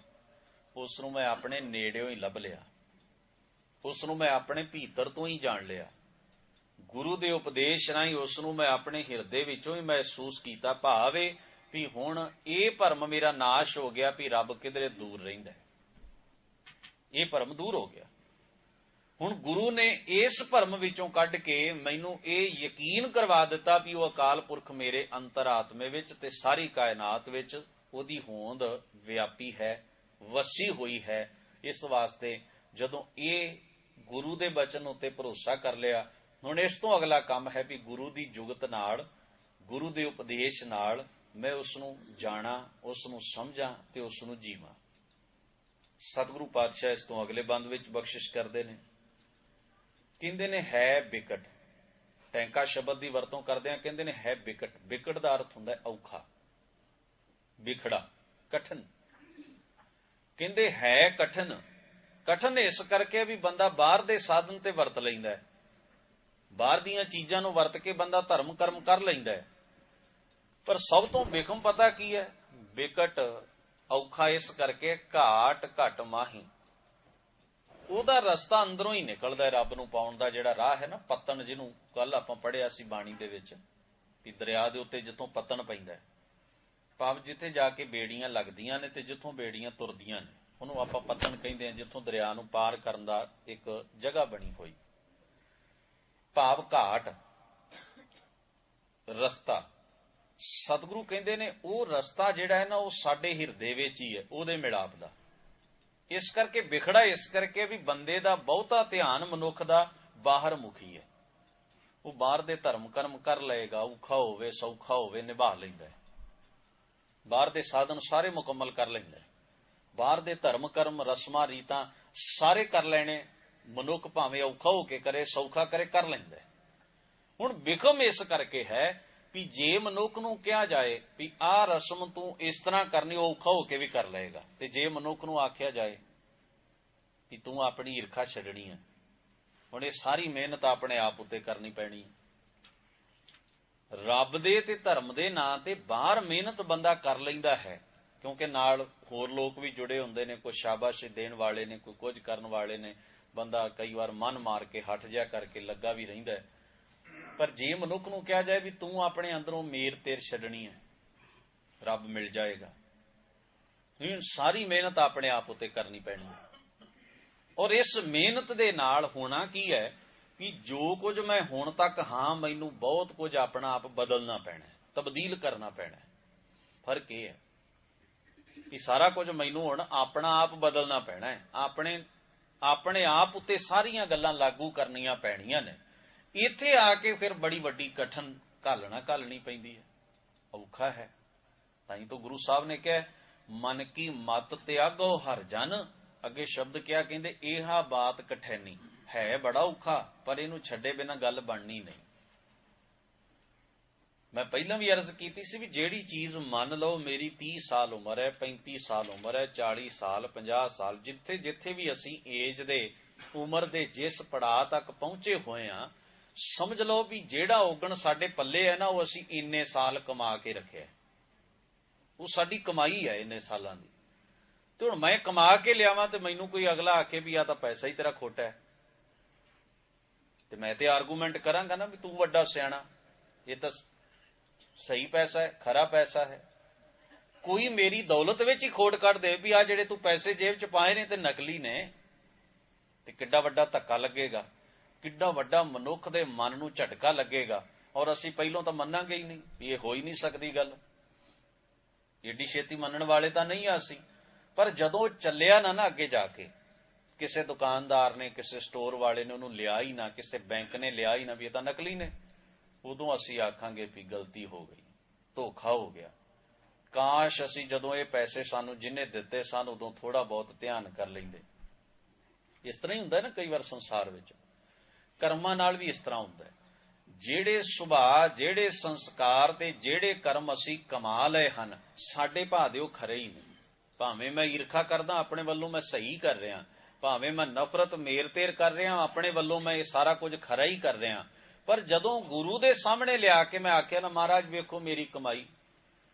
ਉਸ ਨੂੰ ਮੈਂ ਆਪਣੇ ਨੇੜਿਓਂ ਹੀ ਲੱਭ ਲਿਆ, ਉਸ ਨੂੰ ਮੈਂ ਆਪਣੇ ਭੀਤਰ ਤੋਂ ਹੀ ਜਾਣ ਲਿਆ। ਗੁਰੂ ਦੇ ਉਪਦੇਸ਼ ਰਾਹੀਂ ਉਸ ਨੂੰ ਮੈਂ ਆਪਣੇ ਹਿਰਦੇ ਵਿੱਚੋਂ ਹੀ ਮਹਿਸੂਸ ਕੀਤਾ। ਭਾਵੇਂ ਵੀ ਹੁਣ ਇਹ ਭਰਮ ਮੇਰਾ ਨਾਸ਼ ਹੋ ਗਿਆ ਵੀ ਰੱਬ ਕਿਧਰੇ ਦੂਰ ਰਹਿੰਦਾ, ਇਹ ਭਰਮ ਦੂਰ ਹੋ ਗਿਆ। ਹੁਣ ਗੁਰੂ ਨੇ ਇਸ ਭਰਮ ਵਿੱਚੋਂ ਕੱਢ ਕੇ ਮੈਨੂੰ ਇਹ ਯਕੀਨ ਕਰਵਾ ਦਿੱਤਾ ਵੀ ਉਹ ਅਕਾਲ ਪੁਰਖ ਮੇਰੇ ਅੰਤਰਾਤਮੇ ਵਿੱਚ ਤੇ ਸਾਰੀ ਕਾਇਨਾਤ ਵਿੱਚ ਉਹਦੀ ਹੋਂਦ ਵਿਆਪੀ ਹੈ, ਵਸੀ ਹੋਈ ਹੈ। ਇਸ ਵਾਸਤੇ ਜਦੋਂ ਇਹ ਗੁਰੂ ਦੇ ਬਚਨ ਉੱਤੇ ਭਰੋਸਾ ਕਰ ਲਿਆ, ਹੁਣ ਇਸ ਤੋਂ ਅਗਲਾ ਕੰਮ ਹੈ ਵੀ ਗੁਰੂ ਦੀ ਜੁਗਤ ਨਾਲ, ਗੁਰੂ ਦੇ ਉਪਦੇਸ਼ ਨਾਲ ਮੈਂ ਉਸ ਨੂੰ ਜਾਣਾ, ਉਸ ਨੂੰ ਸਮਝਾਂ ਤੇ ਉਸ ਨੂੰ ਜੀਵਾਂ। ਸਤਿਗੁਰੂ ਪਾਤਸ਼ਾਹ ਇਸ ਤੋਂ ਅਗਲੇ ਬੰਦ ਵਿੱਚ ਬਖਸ਼ਿਸ਼ ਕਰਦੇ ਨੇ, ਕਹਿੰਦੇ ਨੇ ਹੈ ਬਿਕਟ। ਟੈਂਕਾ ਸ਼ਬਦ ਦੀ ਵਰਤੋਂ ਕਰਦੇ ਆ, ਕਹਿੰਦੇ ਨੇ ਹੈ ਬਿਕਟ। ਬਿਕਟ ਦਾ ਅਰਥ ਹੁੰਦਾ ਔਖਾ, ਵਿਖੜਾ, ਕਠਨ। ਕਹਿੰਦੇ ਹੈ ਕਠਨ। ਕਠਨ ਇਸ ਕਰਕੇ ਵੀ ਬੰਦਾ ਬਾਹਰ ਦੇ ਸਾਧਨ ਤੇ ਵਰਤ ਲੈਂਦਾ ਹੈ, ਬਾਹਰ ਦੀਆਂ ਚੀਜ਼ਾਂ ਨੂੰ ਵਰਤ ਕੇ ਬੰਦਾ ਧਰਮ ਕਰਮ ਕਰ ਲੈਂਦਾ ਹੈ। ਪਰ ਸਭ ਤੋਂ ਬਿਖਮ ਪਤਾ ਕੀ ਹੈ? ਬਿਕਟ ਔਖਾ ਇਸ ਕਰਕੇ ਘਾਟ ਘਟ ਮਾਹੀ। ਉਹਦਾ ਰਸਤਾ ਅੰਦਰੋਂ ਹੀ ਨਿਕਲਦਾ ਹੈ, ਰੱਬ ਨੂੰ ਪਾਉਣ ਦਾ ਜਿਹੜਾ ਰਾਹ ਹੈ ਨਾ, ਪਤਨ, ਜਿਹਨੂੰ ਕੱਲ ਆਪਾਂ ਪੜ੍ਹਿਆ ਸੀ ਬਾਣੀ ਦੇ ਵਿੱਚ, ਕਿ ਦਰਿਆ ਦੇ ਉੱਤੇ ਜਿੱਥੋਂ ਪਤਨ ਪੈਂਦਾ, ਭਾਵ ਜਿੱਥੇ ਜਾ ਕੇ ਬੇੜੀਆਂ ਲੱਗਦੀਆਂ ਨੇ ਤੇ ਜਿੱਥੋਂ ਬੇੜੀਆਂ ਤੁਰਦੀਆਂ ਨੇ, ਉਹਨੂੰ ਆਪਾਂ ਪਤਨ ਕਹਿੰਦੇ ਹਾਂ, ਜਿੱਥੋਂ ਦਰਿਆ ਨੂੰ ਪਾਰ ਕਰਨ ਦਾ ਇੱਕ ਜਗ੍ਹਾ ਬਣੀ ਹੋਈ। ਭਾਵ ਘਾਟ, ਰਸਤਾ। ਸਤਿਗੁਰੂ ਕਹਿੰਦੇ ਨੇ ਉਹ ਰਸਤਾ ਜਿਹੜਾ ਹੈ ਨਾ, ਉਹ ਸਾਡੇ ਹਿਰਦੇ ਵਿੱਚ ਹੀ ਹੈ, ਉਹਦੇ ਮਿਲਾਪ ਦਾ। ਇਸ ਕਰਕੇ ਵਿਖੜਾ ਇਸ ਕਰਕੇ ਵੀ ਬੰਦੇ ਦਾ ਬਹੁਤਾ ਧਿਆਨ ਮਨੁੱਖ ਦਾ ਬਾਹਰ ਮੁਖੀ ਹੈ। ਉਹ ਬਾਹਰ ਦੇ ਧਰਮ ਕਰਮ ਕਰ ਲਏਗਾ, ਔਖਾ ਹੋਵੇ ਸੌਖਾ ਹੋਵੇ ਨਿਭਾ ਲੈਂਦਾ ਹੈ, ਬਾਹਰ ਦੇ ਸਾਧਨ ਸਾਰੇ ਮੁਕੰਮਲ ਕਰ ਲੈਂਦਾ ਹੈ, ਬਾਹਰ ਦੇ ਧਰਮ ਕਰਮ ਰਸਮਾਂ ਰੀਤਾਂ ਸਾਰੇ ਕਰ ਲੈਣੇ ਮਨੁੱਖ, ਭਾਵੇਂ ਔਖਾ ਹੋ ਕੇ ਕਰੇ ਸੌਖਾ ਕਰੇ, ਕਰ ਲੈਂਦਾ ਹੈ। ਹੁਣ ਬਿਖਮ ਇਸ ਕਰਕੇ ਹੈ ਵੀ ਜੇ ਮਨੁੱਖ ਨੂੰ ਕਿਹਾ ਜਾਏ ਵੀ ਆਹ ਰਸਮ ਤੂੰ ਇਸ ਤਰ੍ਹਾਂ ਕਰਨੀ, ਉਹ ਔਖਾ ਹੋ ਕੇ ਵੀ ਕਰ ਲਏਗਾ। ਤੇ ਜੇ ਮਨੁੱਖ ਨੂੰ ਆਖਿਆ ਜਾਏ ਵੀ ਤੂੰ ਆਪਣੀ ਈਰਖਾ ਛੱਡਣੀ ਹੈ, ਹੁਣ ਇਹ ਸਾਰੀ ਮਿਹਨਤ ਆਪਣੇ ਆਪ ਉੱਤੇ ਕਰਨੀ ਪੈਣੀ ਹੈ। ਰੱਬ ਦੇ ਤੇ ਧਰਮ ਦੇ ਨਾਂ ਤੇ ਬਾਹਰ ਮਿਹਨਤ ਬੰਦਾ ਕਰ ਲੈਂਦਾ ਹੈ, ਕਿਉਂਕਿ ਨਾਲ ਹੋਰ ਲੋਕ ਵੀ ਜੁੜੇ ਹੁੰਦੇ ਨੇ, ਕੋਈ ਸ਼ਾਬਾਸ਼ ਦੇਣ ਵਾਲੇ ਨੇ, ਕੋਈ ਕੁਝ ਕਰਨ ਵਾਲੇ ਨੇ। ਬੰਦਾ ਕਈ ਵਾਰ ਮਨ ਮਾਰ ਕੇ ਹਟ ਜਿਹਾ ਕਰਕੇ ਲੱਗਾ ਵੀ ਰਹਿੰਦਾ ਹੈ। ਪਰ ਜੇ ਮਨੁੱਖ ਨੂੰ ਕਿਹਾ ਜਾਏ ਵੀ ਤੂੰ ਆਪਣੇ ਅੰਦਰੋਂ ਮੇਰ ਤੇਰ ਛੱਡਣੀ ਹੈ, ਰੱਬ ਮਿਲ ਜਾਏਗਾ। ਸਾਰੀ ਮਿਹਨਤ ਆਪਣੇ ਆਪ ਉੱਤੇ ਕਰਨੀ ਪੈਣੀ ਹੈ। ਔਰ ਇਸ ਮਿਹਨਤ ਦੇ ਨਾਲ ਹੋਣਾ ਕੀ ਹੈ ਕਿ ਜੋ ਕੁਝ ਮੈਂ ਹੁਣ ਤੱਕ ਹਾਂ, ਮੈਨੂੰ ਬਹੁਤ ਕੁਝ ਆਪਣਾ ਆਪ ਬਦਲਣਾ ਪੈਣਾ, ਤਬਦੀਲ ਕਰਨਾ ਪੈਣਾ। ਫਰਕ ਇਹ ਹੈ ਕਿ ਸਾਰਾ ਕੁਝ ਮੈਨੂੰ ਹੁਣ ਆਪਣਾ ਆਪ ਬਦਲਣਾ ਪੈਣਾ ਹੈ, ਆਪਣੇ ਆਪ ਉੱਤੇ ਸਾਰੀਆਂ ਗੱਲਾਂ ਲਾਗੂ ਕਰਨੀਆਂ ਪੈਣੀਆਂ ਨੇ। ਇੱਥੇ ਆ ਕੇ ਫਿਰ ਬੜੀ ਵੱਡੀ ਕਠਨ ਘਾਲਣੀ ਪੈਂਦੀ ਹੈ। ਔਖਾ ਹੈ। ਤਾਂ ਹੀ ਤਾਂ ਗੁਰੂ ਸਾਹਿਬ ਨੇ ਕਿਹਾ ਮਨ ਕੀ ਮਤ ਤਿਆਗੋ ਹਰ ਜਨ। ਅੱਗੇ ਸ਼ਬਦ ਕਿਹਾ, ਕਹਿੰਦੇ ਇਹਾ ਬਾਤ ਕਠੈਨੀ। ਹੈ ਬੜਾ ਔਖਾ, ਪਰ ਇਹਨੂੰ ਛੱਡੇ ਬਿਨਾਂ ਗੱਲ ਬਣਨੀ ਨਹੀਂ। ਮੈਂ ਪਹਿਲਾਂ ਵੀ ਅਰਜ਼ ਕੀਤੀ ਸੀ ਵੀ ਜਿਹੜੀ ਚੀਜ਼ ਮੰਨ ਲਓ ਮੇਰੀ 30 ਸਾਲ ਉਮਰ ਹੈ, 35 ਸਾਲ ਉਮਰ ਹੈ, 40 ਸਾਲ, 50 ਸਾਲ, ਜਿੱਥੇ ਜਿੱਥੇ ਵੀ ਅਸੀਂ ਏਜ ਦੇ ਉਮਰ ਦੇ ਜਿਸ ਪੜਾਅ ਤੱਕ ਪਹੁੰਚੇ ਹੋਏ ਆ, ਸਮਝ ਲਓ ਵੀ ਜਿਹੜਾ ਔਗਣ ਸਾਡੇ ਪੱਲੇ ਹੈ ਨਾ, ਉਹ ਅਸੀਂ ਇੰਨੇ ਸਾਲ ਕਮਾ ਕੇ ਰੱਖਿਆ। ਉਹ ਸਾਡੀ ਕਮਾਈ ਹੈ ਇੰਨੇ ਸਾਲਾਂ ਦੀ। ਤੇ ਹੁਣ ਮੈਂ ਕਮਾ ਕੇ ਲਿਆਵਾਂ ਤੇ ਮੈਨੂੰ ਕੋਈ ਅਗਲਾ ਆਖੇ ਵੀ ਆ ਤਾਂ ਪੈਸਾ ਹੀ ਤੇਰਾ ਖੋਟਾ ਹੈ, ਤੇ ਮੈਂ ਤੇ ਆਰਗੂਮੈਂਟ ਕਰਾਂਗਾ ਨਾ ਵੀ ਤੂੰ ਵੱਡਾ ਸਿਆਣਾ, ਇਹ ਤਾਂ ਸਹੀ ਪੈਸਾ ਹੈ, ਖਰਾ ਪੈਸਾ ਹੈ। ਕੋਈ ਮੇਰੀ ਦੌਲਤ ਵਿੱਚ ਹੀ ਖੋਟ ਕੱਢ ਦੇ ਵੀ ਆ ਜਿਹੜੇ ਤੂੰ ਪੈਸੇ ਜੇਬ ਚ ਪਾਏ ਨੇ ਤੇ ਨਕਲੀ ਨੇ, ਤੇ ਕਿੱਡਾ ਵੱਡਾ ਧੱਕਾ ਲੱਗੇਗਾ, ਕਿੱਡਾ ਵੱਡਾ ਮਨੁੱਖ ਦੇ ਮਨ ਨੂੰ ਝਟਕਾ ਲੱਗੇਗਾ। ਔਰ ਅਸੀਂ ਪਹਿਲੋਂ ਤਾਂ ਮੰਨਾਂਗੇ ਹੀ ਨਹੀਂ ਵੀ ਇਹ ਹੋ ਹੀ ਨਹੀਂ ਸਕਦੀ ਗੱਲ, ਏਡੀ ਛੇਤੀ ਮੰਨਣ ਵਾਲੇ ਤਾਂ ਨਹੀਂ ਆ ਅਸੀਂ। ਪਰ ਜਦੋਂ ਚੱਲਿਆ ਨਾ ਅੱਗੇ ਜਾ ਕੇ, ਕਿਸੇ ਦੁਕਾਨਦਾਰ ਨੇ, ਕਿਸੇ ਸਟੋਰ ਵਾਲੇ ਨੇ ਉਹਨੂੰ ਲਿਆ ਹੀ ਨਾ, ਕਿਸੇ ਬੈਂਕ ਨੇ ਲਿਆ ਹੀ ਨਾ ਵੀ ਇਹ ਤਾਂ ਨਕਲੀ ਨੇ, ਉਦੋਂ ਅਸੀਂ ਆਖਾਂਗੇ ਵੀ ਗਲਤੀ ਹੋ ਗਈ, ਧੋਖਾ ਹੋ ਗਿਆ। ਕਾਸ਼ ਅਸੀਂ ਜਦੋਂ ਇਹ ਪੈਸੇ ਸਾਨੂੰ ਜਿਹਨੇ ਦਿੱਤੇ ਸਨ ਉਦੋਂ ਥੋੜਾ ਬਹੁਤ ਧਿਆਨ ਕਰ ਲੈਂਦੇ। ਇਸ ਤਰ੍ਹਾਂ ਹੀ ਹੁੰਦਾ ਨਾ ਕਈ ਵਾਰ ਸੰਸਾਰ ਵਿੱਚ, ਕਰਮਾਂ ਨਾਲ ਵੀ ਇਸ ਤਰ੍ਹਾਂ ਹੁੰਦਾ। ਜਿਹੜੇ ਸੁਭਾਅ, ਜਿਹੜੇ ਸੰਸਕਾਰ ਤੇ ਜਿਹੜੇ ਕਰਮ ਅਸੀਂ ਕਮਾ ਲਏ ਹਨ, ਸਾਡੇ ਭਾਅ ਉਹ ਖਰੇ ਹੀ ਨਹੀਂ। ਭਾਵੇਂ ਮੈਂ ਈਰਖਾ ਕਰਦਾ ਆਪਣੇ ਵੱਲੋਂ ਮੈਂ ਸਹੀ ਕਰ ਰਿਹਾ, ਭਾਵੇਂ ਮੈਂ ਨਫ਼ਰਤ ਮੇਰ ਤੇਰ ਕਰ ਰਿਹਾ ਆਪਣੇ ਵੱਲੋਂ ਮੈਂ ਇਹ ਸਾਰਾ ਕੁਝ ਖਰਾ ਹੀ ਕਰ ਰਿਹਾ, ਪਰ ਜਦੋਂ ਗੁਰੂ ਦੇ ਸਾਹਮਣੇ ਲਿਆ ਕੇ ਮੈਂ ਆਖਿਆ ਨਾ ਮਹਾਰਾਜ ਵੇਖੋ ਮੇਰੀ ਕਮਾਈ,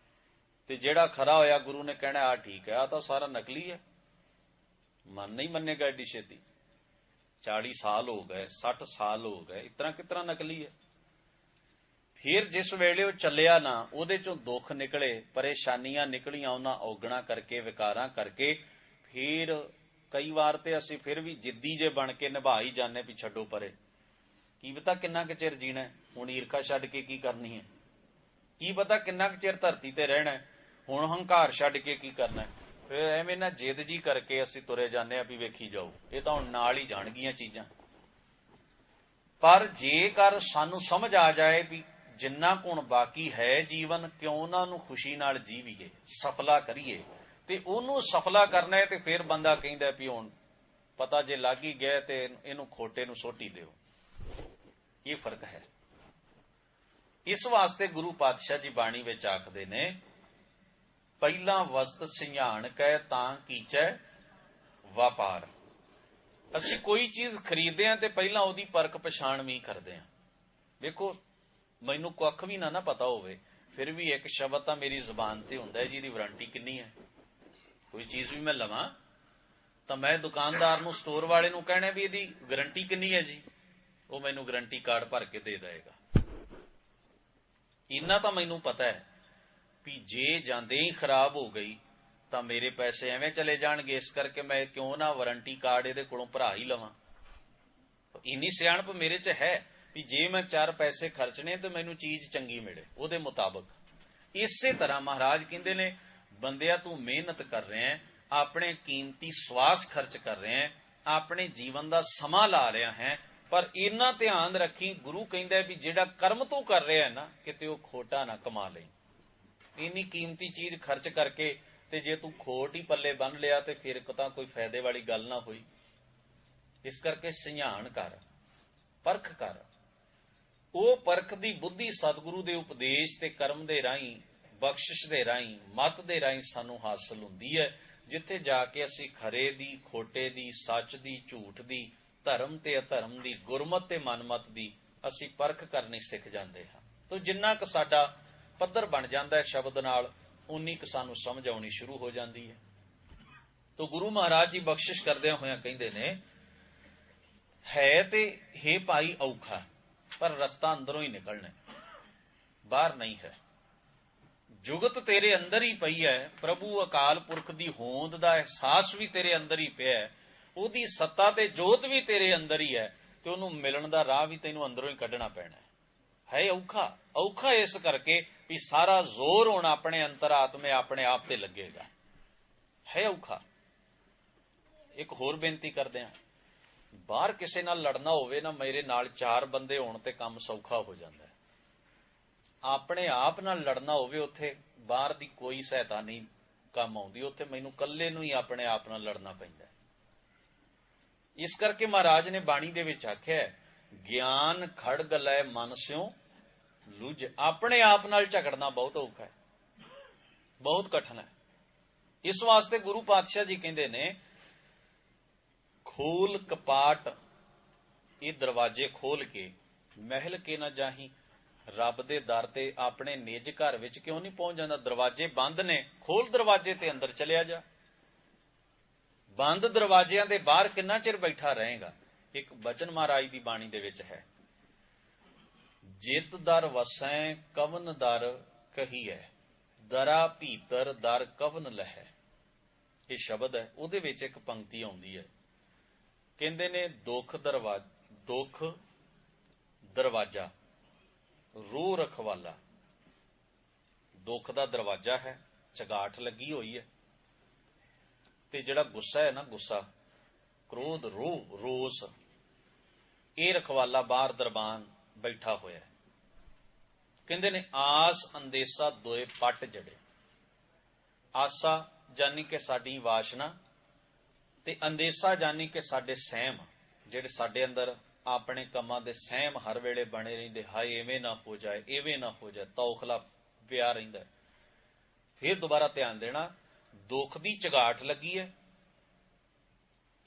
ਤੇ ਜਿਹੜਾ ਖਰਾ ਹੋਇਆ ਗੁਰੂ ਨੇ ਕਹਿਣਾ ਆ ਠੀਕ ਹੈ, ਆ ਤਾਂ ਸਾਰਾ ਨਕਲੀ ਹੈ। ਮਨ ਨਹੀਂ ਮੰਨੇਗਾ ਏਡੀ ਛੇਤੀ। 40 ਸਾਲ ਹੋ ਗਏ, 60 ਸਾਲ ਹੋ ਗਏ, ਇਤਨਾ ਕਿਤਨਾ ਨਕਲੀ ਹੈ। ਫਿਰ ਜਿਸ ਵੇਲੇ ਉਹ ਚੱਲਿਆ ਨਾ, ਉਹਦੇ ਚੋਂ ਦੁੱਖ ਨਿਕਲੇ, ਪਰੇਸ਼ਾਨੀਆਂ ਨਿਕਲੀਆਂ ਉਹਨਾਂ ਔਗਣਾ ਕਰਕੇ, ਵਿਕਾਰਾਂ ਕਰਕੇ। ਫਿਰ ਕਈ ਵਾਰ ਤੇ ਅਸੀਂ ਫਿਰ ਵੀ ਜਿੱਦੀ ਜੇ ਬਣ ਕੇ ਨਿਭਾ ਹੀ ਜਾਂਦੇ ਵੀ ਛੱਡੋ ਪਰੇ, ਕੀ ਪਤਾ ਕਿੰਨਾ ਕੁ ਚਿਰ ਜੀਣਾ, ਹੁਣ ਈਰਖਾ ਛੱਡ ਕੇ ਕੀ ਕਰਨੀ ਹੈ, ਕੀ ਪਤਾ ਕਿੰਨਾ ਕੁ ਚਿਰ ਧਰਤੀ ਤੇ ਰਹਿਣਾ, ਹੁਣ ਹੰਕਾਰ ਛੱਡ ਕੇ ਕੀ ਕਰਨਾ। ਫਿਰ ਐਵੇਂ ਨਾ ਜਿੱਦ ਜੀ ਕਰਕੇ ਅਸੀਂ ਤੁਰੇ ਜਾਂਦੇ ਆ ਵੀ ਵੇਖੀ ਜਾਓ, ਇਹ ਤਾਂ ਹੁਣ ਨਾਲ ਹੀ ਜਾਣਗੀਆਂ ਚੀਜ਼ਾਂ। ਪਰ ਜੇਕਰ ਸਾਨੂੰ ਸਮਝ ਆ ਜਾਏ ਵੀ ਜਿੰਨਾ ਕੁ ਬਾਕੀ ਹੈ ਜੀਵਨ, ਕਿਉਂ ਉਹਨਾਂ ਨੂੰ ਖੁਸ਼ੀ ਨਾਲ ਜੀਵੀਏ, ਸਫਲਾ ਕਰੀਏ, ਤੇ ਉਹਨੂੰ ਸਫਲਾ ਕਰਨਾ ਹੈ, ਤੇ ਫਿਰ ਬੰਦਾ ਕਹਿੰਦਾ ਵੀ ਹੁਣ ਪਤਾ ਜੇ ਲੱਗ ਹੀ ਗਿਆ ਤੇ ਇਹਨੂੰ ਖੋਟੇ ਨੂੰ ਸੁੱਟ ਹੀ ਦਿਓ। ਇਹ ਫਰਕ ਹੈ। ਇਸ ਵਾਸਤੇ ਗੁਰੂ ਪਾਤਸ਼ਾਹ ਜੀ ਬਾਣੀ ਵਿੱਚ ਆਖਦੇ ਨੇ, ਪਹਿਲਾਂ ਵਸਤ ਸਿਆਣ ਕੈ ਤਾਂ ਕੀਚੈ ਵਪਾਰ। ਅਸੀਂ ਕੋਈ ਚੀਜ਼ ਖਰੀਦਦੇ ਹਾਂ ਤੇ ਪਹਿਲਾਂ ਉਹਦੀ ਪਰਖ ਪਛਾਣ ਵੀ ਕਰਦੇ ਹਾਂ। ਵੇਖੋ ਮੈਨੂੰ ਕੱਖ ਵੀ ਨਾ ਪਤਾ ਹੋਵੇ, ਫਿਰ ਵੀ ਇੱਕ ਸ਼ਬਦ ਤਾਂ ਮੇਰੀ ਜ਼ੁਬਾਨ ਤੇ ਹੁੰਦਾ ਜੀ, ਇਹਦੀ ਵਾਰੰਟੀ ਕਿੰਨੀ ਹੈ। ਕੋਈ ਚੀਜ਼ ਵੀ ਮੈਂ ਲਵਾਂ ਤਾਂ ਮੈਂ ਦੁਕਾਨਦਾਰ ਨੂੰ, ਸਟੋਰ ਵਾਲੇ ਨੂੰ ਕਹਿਣਾ ਵੀ ਇਹਦੀ ਗਾਰੰਟੀ ਕਿੰਨੀ ਹੈ ਜੀ, ਉਹ ਮੈਨੂੰ ਗਾਰੰਟੀ ਕਾਰਡ ਭਰ ਕੇ ਦੇ ਦੇਗਾ। ਇੰਨਾ ਤਾਂ ਮੈਨੂੰ ਪਤਾ ਹੈ ਵੀ ਜੇ ਜਾਂਦੇ ਹੀ ਖਰਾਬ ਹੋ ਗਈ ਤਾਂ ਮੇਰੇ ਪੈਸੇ ਐਵੇਂ ਚਲੇ ਜਾਣਗੇ, ਇਸ ਕਰਕੇ ਮੈਂ ਕਿਉਂ ਨਾ ਵਾਰੰਟੀ ਕਾਰਡ ਇਹਦੇ ਕੋਲੋਂ ਭਰਾ ਹੀ ਲਵਾਂ। ਇੰਨੀ ਸਿਆਣਪ ਮੇਰੇ 'ਚ ਹੈ ਵੀ ਜੇ ਮੈਂ 4 ਪੈਸੇ ਖਰਚਣੇ ਤੇ ਮੈਨੂੰ ਚੀਜ਼ ਚੰਗੀ ਮਿਲੇ ਉਹਦੇ ਮੁਤਾਬਕ। ਇਸੇ ਤਰ੍ਹਾਂ ਮਹਾਰਾਜ ਕਹਿੰਦੇ ਨੇ, ਬੰਦਿਆ ਤੂੰ ਮਿਹਨਤ ਕਰ ਰਿਹਾ, ਆਪਣੇ ਕੀਮਤੀ ਸਵਾਸ ਖਰਚ ਕਰ ਰਿਹਾ, ਆਪਣੇ ਜੀਵਨ ਦਾ ਸਮਾਂ ਲਾ ਰਿਹਾ ਹੈ, ਪਰ ਇੰਨਾ ਧਿਆਨ ਰੱਖੀ, ਗੁਰੂ ਕਹਿੰਦਾ ਵੀ ਜਿਹੜਾ ਕਰਮ ਤੂੰ ਕਰ ਰਿਹਾ ਨਾ, ਕਿਤੇ ਉਹ ਖੋਟਾ ਨਾ ਕਮਾ ਲਈ। ਇੰਨੀ ਕੀਮਤੀ ਚੀਜ਼ ਖਰਚ ਕਰਕੇ ਤੇ ਜੇ ਤੂੰ ਖੋਟ ਹੀ ਪੱਲੇ ਬੰਨ ਲਿਆ ਤੇ ਫਿਰ ਤਾਂ ਕੋਈ ਫਾਇਦੇ ਵਾਲੀ ਗੱਲ ਨਾ ਹੋਈ। ਇਸ ਕਰਕੇ ਸਿਆਣ ਕਰ, ਪਰਖ ਕਰ। ਉਹ ਪਰਖ ਦੀ ਬੁੱਧੀ ਸਤਿਗੁਰੂ ਦੇ ਉਪਦੇਸ਼ ਤੇ ਕਰਮ ਦੇ ਰਾਹੀਂ, ਬਖਸ਼ਿਸ਼ ਦੇ ਰਾਹੀਂ, ਮਤ ਦੇ ਰਾਹੀਂ ਸਾਨੂੰ ਹਾਸਲ ਹੁੰਦੀ ਹੈ, ਜਿੱਥੇ ਜਾ ਕੇ ਅਸੀਂ ਖਰੇ ਦੀ, ਖੋਟੇ ਦੀ, ਸੱਚ ਦੀ, ਝੂਠ ਦੀ, ਧਰਮ ਤੇ ਅਧਰਮ ਦੀ, ਗੁਰਮਤ ਤੇ ਮਨਮਤ ਦੀ ਅਸੀਂ ਪਰਖ ਕਰਨੀ ਸਿੱਖ ਜਾਂਦੇ ਹਾਂ। ਤੋ ਜਿੰਨਾ ਕੁ ਸਾਡਾ ਪੱਧਰ ਬਣ ਜਾਂਦਾ ਹੈ ਸ਼ਬਦ ਨਾਲ, ਉਨੀ ਕੁ ਸਾਨੂੰ ਸਮਝ ਆਉਣੀ ਸ਼ੁਰੂ ਹੋ ਜਾਂਦੀ ਹੈ। ਤੋ ਗੁਰੂ ਮਹਾਰਾਜ ਜੀ ਬਖਸ਼ਿਸ਼ ਕਰਦਿਆਂ ਹੋਇਆਂ ਕਹਿੰਦੇ ਨੇ, ਹੈ ਤੇ ਹੇ ਭਾਈ ਔਖਾ, ਪਰ ਰਸਤਾ ਅੰਦਰੋਂ ਹੀ ਨਿਕਲਣਾ, ਬਾਹਰ ਨਹੀਂ ਹੈ। ਜੁਗਤ ਤੇਰੇ ਅੰਦਰ ਹੀ ਪਈ ਹੈ, ਪ੍ਰਭੂ ਅਕਾਲ ਪੁਰਖ ਦੀ ਹੋਂਦ ਦਾ ਅਹਿਸਾਸ ਵੀ ਤੇਰੇ ਅੰਦਰ ਹੀ ਪਿਆ ਹੈ, ਉਹਦੀ ਸੱਤਾ ਤੇ ਜੋਤ ਵੀ ਤੇਰੇ ਅੰਦਰ ਹੀ ਹੈ, ਤੇ ਉਹਨੂੰ ਮਿਲਣ ਦਾ ਰਾਹ ਵੀ ਤੈਨੂੰ ਅੰਦਰੋਂ ਹੀ ਕੱਢਣਾ ਪੈਣਾ ਹੈ। ਔਖਾ, ਔਖਾ ਇਸ ਕਰਕੇ ਵੀ ਸਾਰਾ ਜ਼ੋਰ ਹੁਣ ਆਪਣੇ ਅੰਤਰਾਤਮੇ ਆਪਣੇ ਆਪ ਤੇ ਲੱਗੇਗਾ। ਹੈ ਔਖਾ। ਇੱਕ ਹੋਰ ਬੇਨਤੀ ਕਰਦੇ ਹਾਂ, ਬਾਹਰ ਕਿਸੇ ਨਾਲ ਲੜਨਾ ਹੋਵੇ ਨਾ, ਮੇਰੇ ਨਾਲ 4 ਬੰਦੇ ਹੋਣ ਤੇ ਕੰਮ ਸੌਖਾ ਹੋ ਜਾਂਦਾ ਹੈ। ਆਪਣੇ ਆਪ ਨਾਲ ਲੜਨਾ ਹੋਵੇ ਉੱਥੇ ਬਾਹਰ ਦੀ ਕੋਈ ਸਹਾਇਤਾ ਨਹੀਂ ਕੰਮ ਆਉਂਦੀ, ਉੱਥੇ ਮੈਨੂੰ ਇਕੱਲੇ ਨੂੰ ਹੀ ਆਪਣੇ ਆਪ ਨਾਲ ਲੜਨਾ ਪੈਂਦਾ। ਇਸ ਕਰਕੇ ਮਹਾਰਾਜ ਨੇ ਬਾਣੀ ਦੇ ਵਿੱਚ ਆਖਿਆ, ਗਿਆਨ ਖੜਗ ਲੈ ਮਨ ਸਿਉ ਲੁਝ। ਆਪਣੇ ਆਪ ਨਾਲ ਝਗੜਨਾ ਬਹੁਤ ਔਖਾ ਹੈ, ਬਹੁਤ ਕਠਿਨ ਹੈ। ਇਸ ਵਾਸਤੇ ਗੁਰੂ ਪਾਤਸ਼ਾਹ ਜੀ ਕਹਿੰਦੇ ਨੇ, ਖੋਲ ਕਪਾਟ, ਇਹ ਦਰਵਾਜ਼ੇ ਖੋਲ ਕੇ ਮਹਿਲ ਕੇ ਨਾ ਜਾਹੀਂ। ਰੱਬ ਦੇ ਦਰ ਤੇ ਆਪਣੇ ਨਿੱਜ ਘਰ ਵਿੱਚ ਕਿਉਂ ਨਹੀਂ ਪਹੁੰਚ ਜਾਂਦਾ? ਦਰਵਾਜ਼ੇ ਬੰਦ ਨੇ, ਖੋਲ ਦਰਵਾਜ਼ੇ ਤੇ ਅੰਦਰ ਚਲਿਆ ਜਾ। ਬੰਦ ਦਰਵਾਜ਼ਿਆਂ ਦੇ ਬਾਹਰ ਕਿੰਨਾ ਚਿਰ ਬੈਠਾ ਰਹੇਗਾ? ਇੱਕ ਬਚਨ ਮਹਾਰਾਜ ਦੀ ਬਾਣੀ ਦੇ ਵਿੱਚ ਹੈ, ਜਿਤ ਦਰ ਵਸੈ ਕਵਨ ਦਰ ਕਹੀਐ, ਦਰਾ ਭੀਤਰ ਦਰ ਕਵਨ ਲਹੈ। ਇਹ ਸ਼ਬਦ ਹੈ, ਉਹਦੇ ਵਿੱਚ ਇੱਕ ਪੰਕਤੀ ਆਉਂਦੀ ਹੈ, ਕਹਿੰਦੇ ਨੇ ਦੁੱਖ ਦਰਵਾਜ਼ਾ ਰੂਹ ਰਖਵਾਲਾ। ਦੁੱਖ ਦਾ ਦਰਵਾਜ਼ਾ ਹੈ, ਚਗਾਠ ਲੱਗੀ ਹੋਈ ਹੈ, ਤੇ ਜਿਹੜਾ ਗੁੱਸਾ ਹੈ ਨਾ, ਗੁੱਸਾ, ਕ੍ਰੋਧ, ਰੋਹ, ਰੋਸ, ਇਹ ਰਖਵਾਲਾ ਬਾਹਰ ਦਰਬਾਨ ਬੈਠਾ ਹੋਇਆ ਹੈ। ਕਹਿੰਦੇ ਨੇ ਆਸ ਅੰਦੇਸਾ ਦੋਏ ਪੱਟ ਜੜੇ। ਆਸਾ ਜਾਨੀ ਕਿ ਸਾਡੀ ਵਾਸ਼ਨਾ, ਤੇ ਅੰਦੇਸਾ ਜਾਨੀ ਕਿ ਸਾਡੇ ਸਹਿਮ, ਜਿਹੜੇ ਸਾਡੇ ਅੰਦਰ ਆਪਣੇ ਕੰਮਾਂ ਦੇ ਸਹਿਮ ਹਰ ਵੇਲੇ ਬਣੇ ਰਹਿੰਦੇ। ਹਾਏ ਐਵੇਂ ਨਾ ਹੋ ਜਾਏ, ਐਵੇਂ ਨਾ ਹੋ ਜਾਏ, ਤੌਖਲਾ ਪਿਆ ਰਹਿੰਦਾ। ਫਿਰ ਦੁਬਾਰਾ ਧਿਆਨ ਦੇਣਾ, ਦੁੱਖ ਦੀ ਚਗਾਠ ਲੱਗੀ ਹੈ,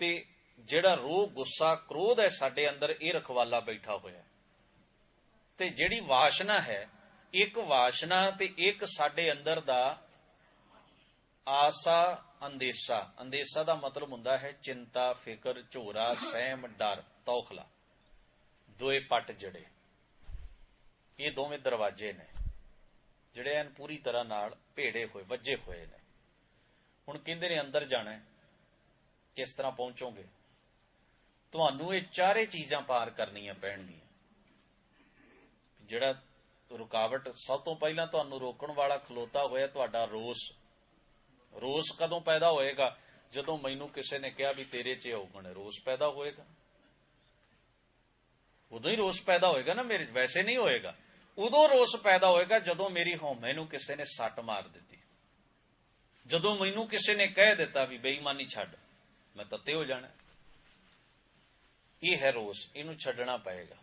ਤੇ ਜਿਹੜਾ ਰੋਹ, ਗੁੱਸਾ, ਕ੍ਰੋਧ ਹੈ ਸਾਡੇ ਅੰਦਰ, ਇਹ ਰਖਵਾਲਾ ਬੈਠਾ ਹੋਇਆ। ਤੇ ਜਿਹੜੀ ਵਾਸ਼ਨਾ ਹੈ, ਇੱਕ ਵਾਸ਼ਨਾ ਤੇ ਇੱਕ ਸਾਡੇ ਅੰਦਰ ਦਾ ਆਸਾ ਅੰਦੇਸਾ। ਅੰਦੇਸਾ ਦਾ ਮਤਲਬ ਹੁੰਦਾ ਹੈ ਚਿੰਤਾ, ਫਿਕਰ, ਝੋਰਾ, ਸਹਿਮ, ਡਰ, ਤੌਖਲਾ। ਦੋਏ ਪੱਟ ਜੜੇ, ਇਹ ਦੋਵੇਂ ਦਰਵਾਜ਼ੇ ਨੇ ਜਿਹੜੇ ਐਨ ਪੂਰੀ ਤਰ੍ਹਾਂ ਨਾਲ ਭੇੜੇ ਹੋਏ, ਵੱਜੇ ਹੋਏ ਨੇ। ਹੁਣ ਕਹਿੰਦੇ ਨੇ ਅੰਦਰ ਜਾਣਾ, ਕਿਸ ਤਰ੍ਹਾਂ ਪਹੁੰਚੋਗੇ? ਤੁਹਾਨੂੰ ਇਹ ਚਾਰੇ ਚੀਜ਼ਾਂ ਪਾਰ ਕਰਨੀਆਂ ਪੈਣਗੀਆਂ। ਜਿਹੜਾ ਰੁਕਾਵਟ, ਸਭ ਤੋਂ ਪਹਿਲਾਂ ਤੁਹਾਨੂੰ ਰੋਕਣ ਵਾਲਾ ਖਲੋਤਾ ਹੋਇਆ ਤੁਹਾਡਾ ਰੋਸ। ਰੋਸ ਕਦੋਂ ਪੈਦਾ ਹੋਏਗਾ? ਜਦੋਂ ਮੈਨੂੰ ਕਿਸੇ ਨੇ ਕਿਹਾ ਵੀ ਤੇਰੇ 'ਚ ਔਗਣ ਹੈ, ਰੋਸ ਪੈਦਾ ਹੋਏਗਾ। ਉਦੋਂ ਹੀ ਰੋਸ ਪੈਦਾ ਹੋਏਗਾ ਨਾ, ਮੇਰੇ 'ਚ ਵੈਸੇ ਨਹੀਂ ਹੋਏਗਾ। ਉਦੋਂ ਰੋਸ ਪੈਦਾ ਹੋਏਗਾ ਜਦੋਂ ਮੇਰੀ ਹਉਮੈ ਨੂੰ ਕਿਸੇ ਨੇ ਸੱਟ ਮਾਰ ਦਿੱਤੀ, ਜਦੋਂ ਮੈਨੂੰ ਕਿਸੇ ਨੇ ਕਹਿ ਦਿੱਤਾ ਵੀ ਬੇਈਮਾਨੀ ਛੱਡ, ਮੈਂ ਤੱਤੇ ਹੋ ਜਾਣਾ। ਇਹ ਹੈ ਰੋਸ, ਇਹਨੂੰ ਛੱਡਣਾ ਪਏਗਾ,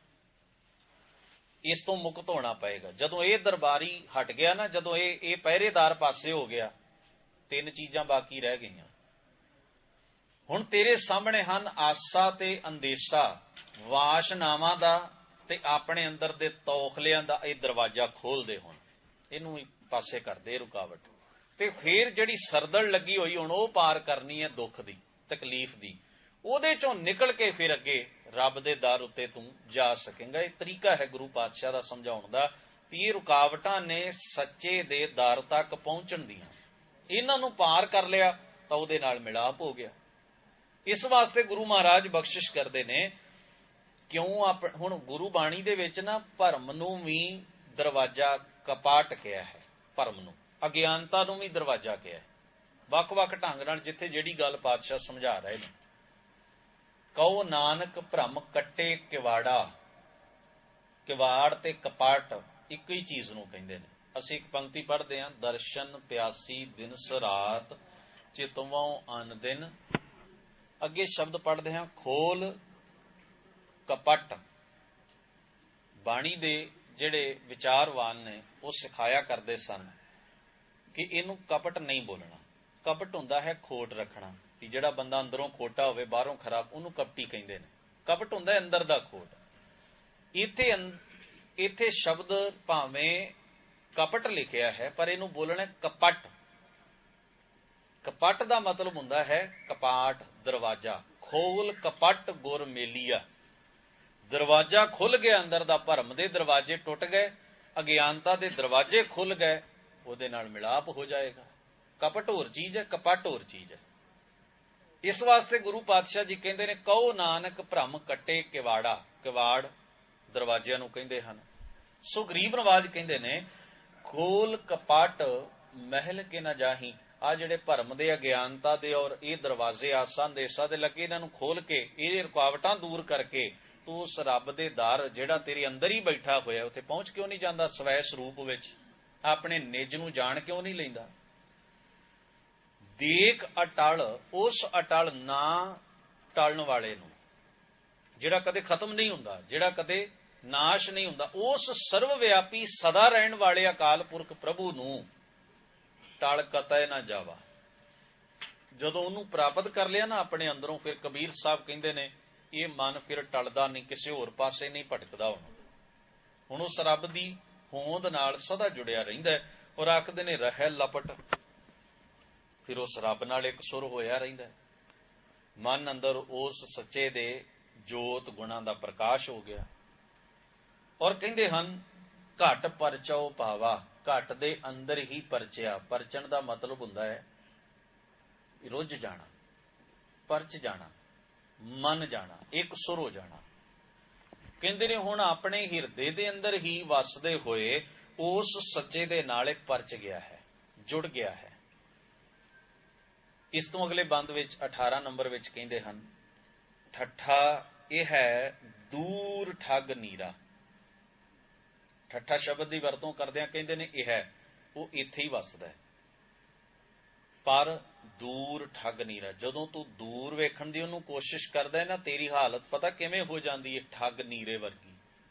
ਇਸ ਤੋਂ ਮੁਕਤ ਹੋਣਾ ਪਏਗਾ। ਜਦੋਂ ਇਹ ਦਰਬਾਰੀ ਹਟ ਗਿਆ ਨਾ, ਜਦੋਂ ਇਹ ਪਹਿਰੇਦਾਰ ਪਾਸੇ ਹੋ ਗਿਆ, ਤਿੰਨ ਚੀਜ਼ਾਂ ਬਾਕੀ ਰਹਿ ਗਈਆਂ। ਹੁਣ ਤੇਰੇ ਸਾਹਮਣੇ ਹਨ ਆਸਾ ਤੇ ਅੰਦੇਸਾ, ਵਾਸ਼ਨਾਵਾਂ ਦਾ ਤੇ ਆਪਣੇ ਅੰਦਰ ਦੇ ਤੌਖਲਿਆਂ ਦਾ। ਇਹ ਦਰਵਾਜ਼ਾ ਖੋਲਦੇ, ਹੁਣ ਇਹਨੂੰ ਪਾਸੇ ਕਰਦੇ, ਰੁਕਾਵਟ। ਤੇ ਫਿਰ ਜਿਹੜੀ ਸਰਦੜ ਲੱਗੀ ਹੋਈ, ਹੁਣ ਉਹ ਪਾਰ ਕਰਨੀ ਹੈ, ਦੁੱਖ ਦੀ, ਤਕਲੀਫ ਦੀ। ਉਹਦੇ ਚੋਂ ਨਿਕਲ ਕੇ ਫਿਰ ਅੱਗੇ ਰੱਬ ਦੇ ਦਰ ਉੱਤੇ ਤੂੰ ਜਾ ਸਕੇਂਗਾ। ਇਹ ਤਰੀਕਾ ਹੈ ਗੁਰੂ ਪਾਤਸ਼ਾਹ ਦਾ ਸਮਝਾਉਣ ਦਾ, ਵੀ ਇਹ ਰੁਕਾਵਟਾਂ ਨੇ ਸੱਚੇ ਦੇ ਦਰ ਤੱਕ ਪਹੁੰਚਣ ਦੀਆਂ। ਇਹਨਾਂ ਨੂੰ ਪਾਰ ਕਰ ਲਿਆ ਤਾਂ ਉਹਦੇ ਨਾਲ ਮਿਲਾਪ ਹੋ ਗਿਆ। ਇਸ ਵਾਸਤੇ ਗੁਰੂ ਮਹਾਰਾਜ ਬਖਸ਼ਿਸ਼ ਕਰਦੇ ਨੇ, ਕਿਉਂ ਹੁਣ ਗੁਰੂ ਬਾਣੀ ਦੇ ਵਿੱਚ ਨਾ ਭਰਮ ਨੂੰ ਵੀ ਦਰਵਾਜ਼ਾ ਕਪਾਟ ਕਿਹਾ ਹੈ, ਭਰਮ ਨੂੰ, ਅਗਿਆਨਤਾ ਨੂੰ ਵੀ ਦਰਵਾਜ਼ਾ ਕਿਹਾ ਹੈ। ਵੱਖ-ਵੱਖ ਢੰਗ ਨਾਲ ਜਿੱਥੇ ਜਿਹੜੀ ਗੱਲ ਪਾਤਸ਼ਾਹ ਸਮਝਾ ਰਹੇ ਨੇ। ਕਹੋ ਨਾਨਕ ਭਰਮ ਕੱਟੇ ਕਿਵਾੜਾ। ਕਿਵਾੜ ਤੇ ਕਪਾਟ ਇੱਕ ਹੀ ਚੀਜ਼ ਨੂੰ ਕਹਿੰਦੇ ਨੇ। ਅਸੀਂ ਇੱਕ ਪੰਕਤੀ ਪੜ੍ਹਦੇ ਹਾਂ, ਦਰਸ਼ਨ ਪਿਆਸੀ ਦਿਨਸ ਰਾਤ ਚਿਤਵੋਂ ਅਨ ਦਿਨ। ਅੱਗੇ ਸ਼ਬਦ ਪੜ੍ਹਦੇ ਹਾਂ, ਖੋਲ ਕਪਟ। ਬਾਣੀ ਦੇ ਜਿਹੜੇ ਵਿਚਾਰਵਾਨ ਨੇ ਉਹ ਸਿਖਾਇਆ ਕਰਦੇ ਸਨ ਕਿ ਇਹਨੂੰ ਕਪਟ ਨਹੀਂ ਬੋਲਣਾ। ਕਪਟ ਹੁੰਦਾ ਹੈ ਖੋਟ ਰੱਖਣਾ, ਕਿ ਜਿਹੜਾ ਬੰਦਾ ਅੰਦਰੋਂ ਖੋਟਾ ਹੋਵੇ, ਬਾਹਰੋਂ ਖਰਾਬ, ਉਹਨੂੰ ਕਪਟੀ ਕਹਿੰਦੇ ਨੇ। ਕਪਟ ਹੁੰਦਾ ਅੰਦਰ ਦਾ ਖੋਟ। ਇੱਥੇ ਸ਼ਬਦ ਭਾਵੇਂ ਕਪਟ ਲਿਖਿਆ ਹੈ, ਪਰ ਇਹਨੂੰ ਬੋਲਣਾ ਕਪਟ। ਕਪਟ ਦਾ ਮਤਲਬ ਹੁੰਦਾ ਹੈ ਕਪਾਟ, ਦਰਵਾਜ਼ਾ। ਖੋਲ ਕਪਟ ਗੁਰ ਮੇਲੀਆ। ਦਰਵਾਜ਼ਾ ਖੁੱਲ ਗਿਆ, ਅੰਦਰ ਦਾ ਭਰਮ ਦੇ ਦਰਵਾਜ਼ੇ ਟੁੱਟ ਗਏ, ਅਗਿਆਨਤਾ ਦੇ ਦਰਵਾਜ਼ੇ ਖੁੱਲ ਗਏ, ਉਹਦੇ ਨਾਲ ਮਿਲਾਪ ਹੋ ਜਾਏਗਾ। ਕਪਟ ਹੋਰ ਚੀਜ਼ ਹੈ, ਕਪਟ ਹੋਰ ਚੀਜ਼ ਹੈ। ਇਸ ਵਾਸਤੇ ਗੁਰੂ ਪਾਤਸ਼ਾਹ ਜੀ ਕਹਿੰਦੇ ਨੇ, ਕਹੋ ਨਾਨਕ ਭਰਮ ਕੱਟੇ ਕਿਵਾੜਾ। ਕਿਵਾੜ ਦਰਵਾਜ਼ਿਆਂ ਨੂੰ ਕਹਿੰਦੇ ਹਨ। ਸੋ ਗਰੀਬ ਨਵਾਜ ਕਹਿੰਦੇ ਨੇ, ਖੋਲ ਕਪਟ ਮਹਿਲ ਕੇ ਨਾ ਜਾਹੀਂ। ਆ ਜਿਹੜੇ ਭਰਮ ਦੇ, ਅਗਿਆਨਤਾ ਦੇ ਔਰ ਇਹ ਦਰਵਾਜ਼ੇ ਆਸਾਂ ਦੇਸਾਂ ਦੇ ਲੱਗੇ, ਇਹਨਾਂ ਨੂੰ ਖੋਲ ਕੇ, ਇਹ ਰੁਕਾਵਟਾਂ ਦੂਰ ਕਰਕੇ ਤੂੰ ਉਸ ਰੱਬ ਦੇ ਦਰ ਜਿਹੜਾ ਤੇਰੇ ਅੰਦਰ ਹੀ ਬੈਠਾ ਹੋਇਆ ਉੱਥੇ ਪਹੁੰਚ ਕਿਉਂ ਨਹੀਂ ਜਾਂਦਾ? ਸਵੈ ਸਰੂਪ ਵਿੱਚ ਆਪਣੇ ਨਿਜ ਨੂੰ ਜਾਣ ਕਿਉਂ ਨਹੀਂ ਲੈਂਦਾ? ਦੇਖ ਅਟਲ, ਉਸ ਅਟਲ ਨਾ ਟਲਣ ਵਾਲੇ ਨੂੰ, ਜਿਹੜਾ ਕਦੇ ਖਤਮ ਨਹੀਂ ਹੁੰਦਾ, ਜਿਹੜਾ ਕਦੇ ਨਾਸ਼ ਨਹੀਂ ਹੁੰਦਾ, ਉਸ ਸਰਵ ਵਿਆਪੀ ਸਦਾ ਰਹਿਣ ਵਾਲੇ ਅਕਾਲ ਪੁਰਖ ਪ੍ਰਭੂ ਨੂੰ ਟਲ ਕਤੈ ਨਾ ਜਾਵਾ। ਜਦੋਂ ਉਹਨੂੰ ਪ੍ਰਾਪਤ ਕਰ ਲਿਆ ਨਾ ਆਪਣੇ ਅੰਦਰੋਂ, ਫਿਰ ਕਬੀਰ ਸਾਹਿਬ ਕਹਿੰਦੇ ਨੇ ਇਹ ਮਨ ਫਿਰ ਟਲਦਾ ਨਹੀਂ, ਕਿਸੇ ਹੋਰ ਪਾਸੇ ਨਹੀਂ ਭਟਕਦਾ। ਹੁਣ ਉਸ ਰੱਬ ਦੀ ਹੋਂਦ ਨਾਲ ਸਦਾ ਜੁੜਿਆ ਰਹਿੰਦਾ ਔਰ ਆਖਦੇ ਨੇ ਰਹਿ ਲਪਟ, ਫਿਰ ਉਸ ਰੱਬ ਨਾਲ ਇੱਕ ਸੁਰ ਹੋਇਆ ਰਹਿੰਦਾ। ਮਨ ਅੰਦਰ ਉਸ ਸੱਚੇ ਦੇ ਜੋਤ ਗੁਣਾਂ ਦਾ ਪ੍ਰਕਾਸ਼ ਹੋ ਗਿਆ। ਔਰ ਕਹਿੰਦੇ ਹਨ ਘਟ ਪਰਚਉ ਭਾਵਾ, ਘਟ ਦੇ ਅੰਦਰ ਹੀ ਪਰਚਿਆ। ਪਰਚਣ ਦਾ ਮਤਲਬ ਹੁੰਦਾ ਹੈ ਰੁੱਝ ਜਾਣਾ, ਪਰਚ ਜਾਣਾ, ਮਨ ਜਾਣਾ, ਇੱਕ ਸੁਰ ਹੋ ਜਾਣਾ। ਕਹਿੰਦੇ ਨੇ ਹੁਣ ਆਪਣੇ ਹਿਰਦੇ ਦੇ ਅੰਦਰ ਹੀ ਵਸਦੇ ਹੋਏ ਉਸ ਸੱਚੇ ਦੇ ਨਾਲ ਇੱਕ ਪਰਚ ਗਿਆ ਹੈ, ਜੁੜ ਗਿਆ ਹੈ। ਇਸ ਤੋਂ ਅਗਲੇ ਬੰਦ ਵਿੱਚ 18 ਨੰਬਰ ਵਿੱਚ ਕਹਿੰਦੇ ਹਨ ਠੱਠਾ ਇਹ ਹੈ ਦੂਰ ਠੱਗ ਨੀਰਾ। ਠੱਠਾ ਸ਼ਬਦ ਦੀ ਵਰਤੋਂ ਕਰਦਿਆਂ ਕਹਿੰਦੇ ਨੇ ਇਹ ਹੈ, ਉਹ ਇੱਥੇ ਹੀ ਵਸਦਾ ਹੈ, ਪਰ ਦੂਰ ਠੱਗ ਨੀਰਾ। ਜਦੋਂ ਤੂੰ ਦੂਰ ਵੇਖਣ ਦੀ ਉਹਨੂੰ ਕੋਸ਼ਿਸ਼ ਕਰਦਾ ਹੈ ਨਾ, ਤੇਰੀ ਹਾਲਤ ਪਤਾ ਕਿਵੇਂ ਹੋ ਜਾਂਦੀ ਹੈ? ਠੱਗ ਨੀਰੇ ਵਰਗੀ।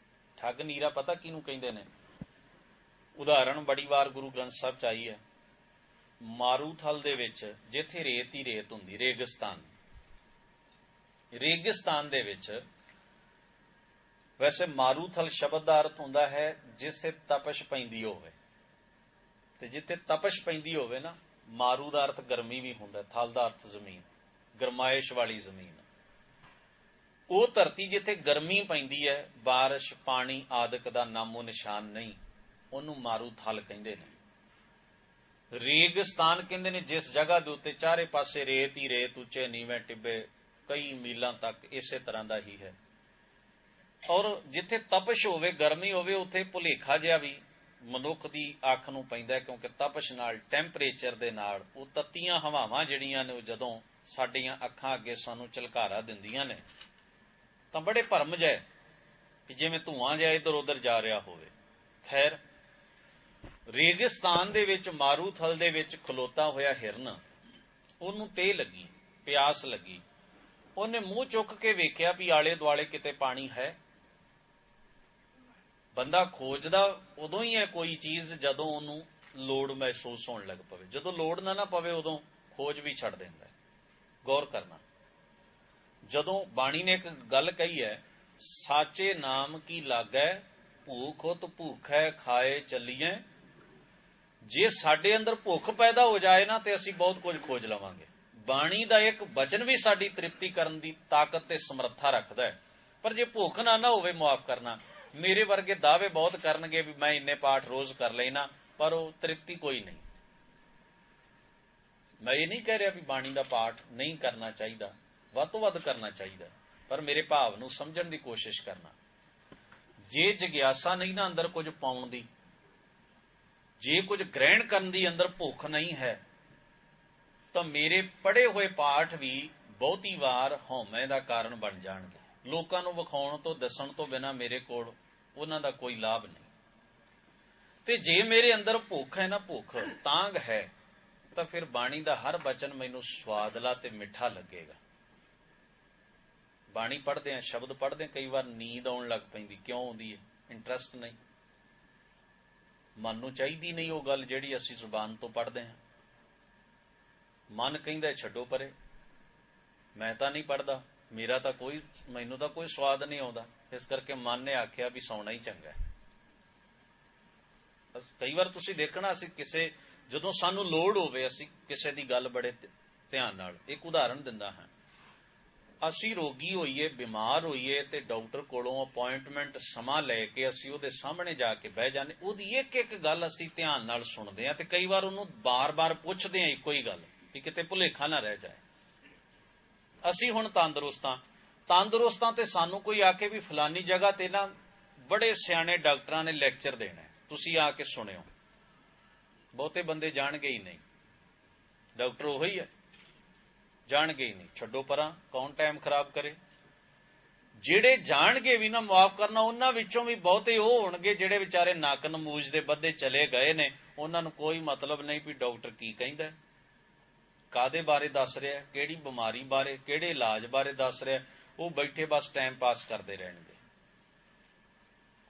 ਠੱਗ ਨੀਰਾ ਪਤਾ ਕਿਹਨੂੰ ਕਹਿੰਦੇ ਨੇ? ਉਦਾਹਰਣ ਬੜੀ ਵਾਰ ਗੁਰੂ ਗ੍ਰੰਥ ਸਾਹਿਬ ਚ ਆਈ ਹੈ। ਮਾਰੂਥਲ ਦੇ ਵਿੱਚ ਜਿੱਥੇ ਰੇਤ ਹੀ ਰੇਤ ਹੁੰਦੀ, ਰੇਗਿਸਤਾਨ, ਰੇਗਿਸਤਾਨ ਦੇ ਵਿੱਚ ਵੈਸੇ ਮਾਰੂਥਲ ਸ਼ਬਦ ਦਾ ਅਰਥ ਹੁੰਦਾ ਹੈ ਜਿੱਥੇ ਤਪਸ਼ ਪੈਂਦੀ ਹੋਵੇ। ਤੇ ਜਿੱਥੇ ਤਪਸ਼ ਪੈਂਦੀ ਹੋਵੇ ਨਾ, ਮਾਰੂ ਦਾ ਅਰਥ ਗਰਮੀ ਵੀ ਹੁੰਦਾ, ਥਲ ਦਾ ਅਰਥ ਜ਼ਮੀਨ, ਗਰਮਾਇਸ਼ ਵਾਲੀ ਜ਼ਮੀਨ। ਉਹ ਧਰਤੀ ਜਿੱਥੇ ਗਰਮੀ ਪੈਂਦੀ ਹੈ, ਬਾਰਿਸ਼ ਪਾਣੀ ਆਦਿਕ ਦਾ ਨਾਮੋ ਨਿਸ਼ਾਨ ਨਹੀਂ, ਉਹਨੂੰ ਮਾਰੂਥਲ ਕਹਿੰਦੇ ਨੇ। ਰੇਗਿਸਤਾਨ ਕਹਿੰਦੇ ਨੇ ਜਿਸ ਜਗ੍ਹਾ ਦੇ ਉੱਤੇ ਚਾਰੇ ਪਾਸੇ ਰੇਤ ਹੀ ਰੇਤ, ਉੱਚੇ ਨੀਵੇਂ ਟਿੱਬੇ ਕਈ ਮੀਲਾਂ ਤੱਕ ਇਸੇ ਤਰ੍ਹਾਂ ਦਾ ਹੀ ਹੈ। ਔਰ ਜਿੱਥੇ ਤਪਸ਼ ਹੋਵੇ, ਗਰਮੀ ਹੋਵੇ, ਉੱਥੇ ਭੁਲੇਖਾ ਜਿਹਾ ਵੀ ਮਨੁੱਖ ਦੀ ਅੱਖ ਨੂੰ ਪੈਂਦਾ, ਕਿਉਂਕਿ ਤਪਸ਼ ਨਾਲ, ਟੈਂਪਰੇਚਰ ਦੇ ਨਾਲ, ਉਹ ਤੱਤੀਆਂ ਹਵਾਵਾਂ ਜਿਹੜੀਆਂ ਨੇ ਉਹ ਜਦੋਂ ਸਾਡੀਆਂ ਅੱਖਾਂ ਅੱਗੇ ਸਾਨੂੰ ਝਲਕਾਰਾ ਦਿੰਦੀਆਂ ਨੇ ਤਾਂ ਬੜੇ ਭਰਮ ਜਿਹਾ ਕਿ ਜਿਵੇਂ ਧੂਆਂ ਜਿਹਾ ਇੱਧਰ ਉੱਧਰ ਜਾ ਰਿਹਾ ਹੋਵੇ। ਖੈਰ, ਰੇਗਿਸਤਾਨ ਦੇ ਵਿੱਚ ਮਾਰੂਥਲ ਦੇ ਵਿੱਚ ਖਲੋਤਾ ਹੋਇਆ ਹਿਰਨ, ਉਹਨੂੰ ਤੇਹ ਲੱਗੀ, ਪਿਆਸ ਲੱਗੀ। ਉਹਨੇ ਮੂੰਹ ਚੁੱਕ ਕੇ ਵੇਖਿਆ ਵੀ ਆਲੇ ਦੁਆਲੇ ਕਿਤੇ ਪਾਣੀ ਹੈ। ਬੰਦਾ ਖੋਜਦਾ ਉਦੋਂ ਹੀ ਹੈ ਕੋਈ ਚੀਜ਼ ਜਦੋਂ ਉਹਨੂੰ ਲੋੜ ਮਹਿਸੂਸ ਹੋਣ ਲੱਗ ਪਵੇ। ਜਦੋਂ ਲੋੜ ਨਾ ਪਵੇ ਉਦੋਂ ਖੋਜ ਵੀ ਛੱਡ ਦਿੰਦਾ। ਗੌਰ ਕਰਨਾ, ਜਦੋਂ ਬਾਣੀ ਨੇ ਇੱਕ ਗੱਲ ਕਹੀ ਹੈ, ਸਾਚੇ ਨਾਮ ਕੀ ਲਾਗੈ ਭੂਖ ਉਤ ਭੂਖੈ ਖਾਏ ਚੱਲੀਏ। ਜੇ ਸਾਡੇ ਅੰਦਰ ਭੁੱਖ ਪੈਦਾ ਹੋ ਜਾਏ ਨਾ ਤੇ ਅਸੀਂ ਬਹੁਤ ਕੁਝ ਖੋਜ ਲਵਾਂਗੇ। ਬਾਣੀ ਦਾ ਇੱਕ ਬਚਨ ਵੀ ਸਾਡੀ ਤ੍ਰਿਪਤੀ ਕਰਨ ਦੀ ਤਾਕਤ ਤੇ ਸਮਰੱਥਾ ਰੱਖਦਾ ਹੈ। ਪਰ ਜੇ ਭੁੱਖ ਨਾ ਹੋਵੇ, ਮੁਆਫ ਕਰਨਾ, ਮੇਰੇ ਵਰਗੇ ਦਾਅਵੇ ਬਹੁਤ ਕਰਨਗੇ ਵੀ ਮੈਂ ਇੰਨੇ ਪਾਠ ਰੋਜ਼ ਕਰ ਲੈਣਾ, ਪਰ ਉਹ ਤ੍ਰਿਪਤੀ ਕੋਈ ਨਹੀਂ। ਮੈਂ ਇਹ ਨਹੀਂ ਕਹਿ ਰਿਹਾ ਵੀ ਬਾਣੀ ਦਾ ਪਾਠ ਨਹੀਂ ਕਰਨਾ ਚਾਹੀਦਾ, ਵੱਧ ਤੋਂ ਵੱਧ ਕਰਨਾ ਚਾਹੀਦਾ, ਪਰ ਮੇਰੇ ਭਾਵ ਨੂੰ ਸਮਝਣ ਦੀ ਕੋਸ਼ਿਸ਼ ਕਰਨਾ। ਜੇ ਜਿਗਿਆਸਾ ਨਹੀਂ ਨਾ ਅੰਦਰ ਕੁਝ ਪਾਉਣ ਦੀ, ਜੇ ਕੁਝ ਗ੍ਰਹਿਣ ਕਰਨ ਦੀ ਅੰਦਰ ਭੁੱਖ ਨਹੀਂ ਹੈ, ਤਾਂ ਮੇਰੇ ਪੜ੍ਹੇ ਹੋਏ ਪਾਠ ਵੀ ਬਹੁਤੀ ਵਾਰ ਹਉਮੈ ਦਾ ਕਾਰਨ ਬਣ ਜਾਣਗੇ। ਲੋਕਾਂ ਨੂੰ ਵਿਖਾਉਣ ਤੋਂ, ਦੱਸਣ ਤੋਂ ਬਿਨਾਂ ਮੇਰੇ ਕੋਲ ਉਹਨਾਂ ਦਾ ਕੋਈ ਲਾਭ ਨਹੀਂ। ਤੇ ਜੇ ਮੇਰੇ ਅੰਦਰ ਭੁੱਖ ਹੈ ਨਾ, ਭੁੱਖ ਤਾਂਘ ਹੈ, ਤਾਂ ਫਿਰ ਬਾਣੀ ਦਾ ਹਰ ਬਚਨ ਮੈਨੂੰ ਸਵਾਦਲਾ ਤੇ ਮਿੱਠਾ ਲੱਗੇਗਾ। ਬਾਣੀ ਪੜ੍ਹਦੇ ਆ, ਸ਼ਬਦ ਪੜ੍ਹਦੇ, ਕਈ ਵਾਰ ਨੀਂਦ ਆਉਣ ਲੱਗ ਪੈਂਦੀ। ਕਿਉਂ ਆਉਂਦੀ ਹੈ? ਇੰਟਰਸਟ ਨਹੀਂ, ਮਨ ਨੂੰ ਚਾਹੀਦੀ ਨਹੀਂ ਉਹ ਗੱਲ ਜਿਹੜੀ ਅਸੀਂ ਜ਼ੁਬਾਨ ਤੋਂ ਪੜ੍ਹਦੇ ਹਾਂ। ਮਨ ਕਹਿੰਦਾ ਛੱਡੋ ਪਰੇ, ਮੈਂ ਤਾਂ ਨਹੀਂ ਪੜ੍ਹਦਾ, ਮੈਨੂੰ ਤਾਂ ਕੋਈ ਸਵਾਦ ਨਹੀਂ ਆਉਂਦਾ, ਇਸ ਕਰਕੇ ਮਨ ਨੇ ਆਖਿਆ ਵੀ ਸੌਣਾ ਹੀ ਚੰਗਾ ਹੈ। ਕਈ ਵਾਰ ਤੁਸੀਂ ਦੇਖਣਾ, ਅਸੀਂ ਜਦੋਂ ਸਾਨੂੰ ਲੋੜ ਹੋਵੇ, ਅਸੀਂ ਕਿਸੇ ਦੀ ਗੱਲ ਬੜੇ ਧਿਆਨ ਨਾਲ, ਇੱਕ ਉਦਾਹਰਣ ਦਿੰਦਾ ਹਾਂ, ਅਸੀਂ ਰੋਗੀ ਹੋਈਏ, ਬਿਮਾਰ ਹੋਈਏ ਤੇ ਡਾਕਟਰ ਕੋਲੋਂ ਅਪਾਇੰਟਮੈਂਟ ਸਮਾਂ ਲੈ ਕੇ ਅਸੀਂ ਉਹਦੇ ਸਾਹਮਣੇ ਜਾ ਕੇ ਬਹਿ ਜਾਂਦੇ, ਉਹਦੀ ਇੱਕ ਇੱਕ ਗੱਲ ਅਸੀਂ ਧਿਆਨ ਨਾਲ ਸੁਣਦੇ ਹਾਂ ਤੇ ਕਈ ਵਾਰ ਉਹਨੂੰ ਬਾਰ-ਬਾਰ ਪੁੱਛਦੇ ਹਾਂ ਇੱਕੋ ਹੀ ਗੱਲ ਵੀ ਕਿਤੇ ਭੁਲੇਖਾ ਨਾ ਰਹਿ ਜਾਏ। ਅਸੀਂ ਹੁਣ ਤੰਦਰੁਸਤਾਂ ਤੇ ਸਾਨੂੰ ਕੋਈ ਆ ਕੇ ਵੀ ਫਲਾਨੀ ਜਗ੍ਹਾ ਤੇ ਨਾ ਬੜੇ ਸਿਆਣੇ ਡਾਕਟਰਾਂ ਨੇ ਲੈਕਚਰ ਦੇਣਾ, ਤੁਸੀਂ ਆ ਕੇ ਸੁਣਿਓ। ਬਹੁਤੇ ਬੰਦੇ ਜਾਣਗੇ ਹੀ ਨਹੀਂ, ਡਾਕਟਰ ਉਹੀ ਹੈ, ਜਾਣਗੇ ਹੀ ਨਹੀਂ। ਛੱਡੋ ਪਰਾਂ, ਕੌਣ ਟਾਈਮ ਖਰਾਬ ਕਰੇ। ਜਿਹੜੇ ਜਾਣਗੇ ਵੀ ਨਾ ਮੁਆਫ ਕਰਨਾ, ਉਹਨਾਂ ਵਿੱਚੋਂ ਵੀ ਬਹੁਤੇ ਉਹ ਹੋਣਗੇ ਜਿਹੜੇ ਵਿਚਾਰੇ ਨੱਕ ਨਮੂਜ ਦੇ ਬੱਧੇ ਚਲੇ ਗਏ ਨੇ, ਉਹਨਾਂ ਨੂੰ ਕੋਈ ਮਤਲਬ ਨਹੀਂ ਵੀ ਡਾਕਟਰ ਕੀ ਕਹਿੰਦਾ, ਕਾਦੇ ਬਾਰੇ ਦੱਸ ਰਿਹਾ, ਕਿਹੜੀ ਬਿਮਾਰੀ ਬਾਰੇ, ਕਿਹੜੇ ਇਲਾਜ ਬਾਰੇ ਦੱਸ ਰਿਹਾ। ਉਹ ਬੈਠੇ ਬਸ ਟਾਈਮ ਪਾਸ ਕਰਦੇ ਰਹਿਣਗੇ।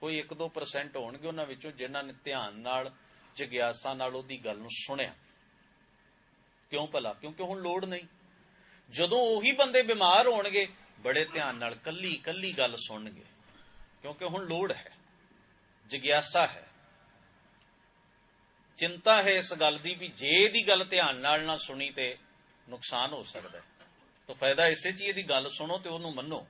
ਕੋਈ 1-2% ਹੋਣਗੇ ਉਹਨਾਂ ਵਿੱਚੋਂ ਜਿਨ੍ਹਾਂ ਨੇ ਧਿਆਨ ਨਾਲ, ਜਿਗਿਆਸਾ ਨਾਲ ਉਹਦੀ ਗੱਲ ਨੂੰ ਸੁਣਿਆ। ਕਿਉਂ ਭਲਾ? ਕਿਉਂਕਿ ਹੁਣ ਲੋੜ ਨਹੀਂ। ਜਦੋਂ ਉਹੀ ਬੰਦੇ ਬਿਮਾਰ ਹੋਣਗੇ, ਬੜੇ ਧਿਆਨ ਨਾਲ ਕੱਲੀ ਕੱਲੀ ਗੱਲ ਸੁਣਨਗੇ, ਕਿਉਂਕਿ ਹੁਣ ਲੋੜ ਹੈ, ਜਿਗਿਆਸਾ ਹੈ, ਚਿੰਤਾ ਹੈ ਇਸ ਗੱਲ ਦੀ ਵੀ ਜੇ ਇਹਦੀ ਗੱਲ ਧਿਆਨ ਨਾਲ ਨਾ ਸੁਣੀ ਤੇ ਨੁਕਸਾਨ ਹੋ ਸਕਦਾ ਹੈ। ਤਾਂ ਫਾਇਦਾ ਇਸੇ 'ਚ ਹੀ, ਇਹਦੀ ਗੱਲ ਸੁਣੋ ਤੇ ਉਹਨੂੰ ਮੰਨੋ।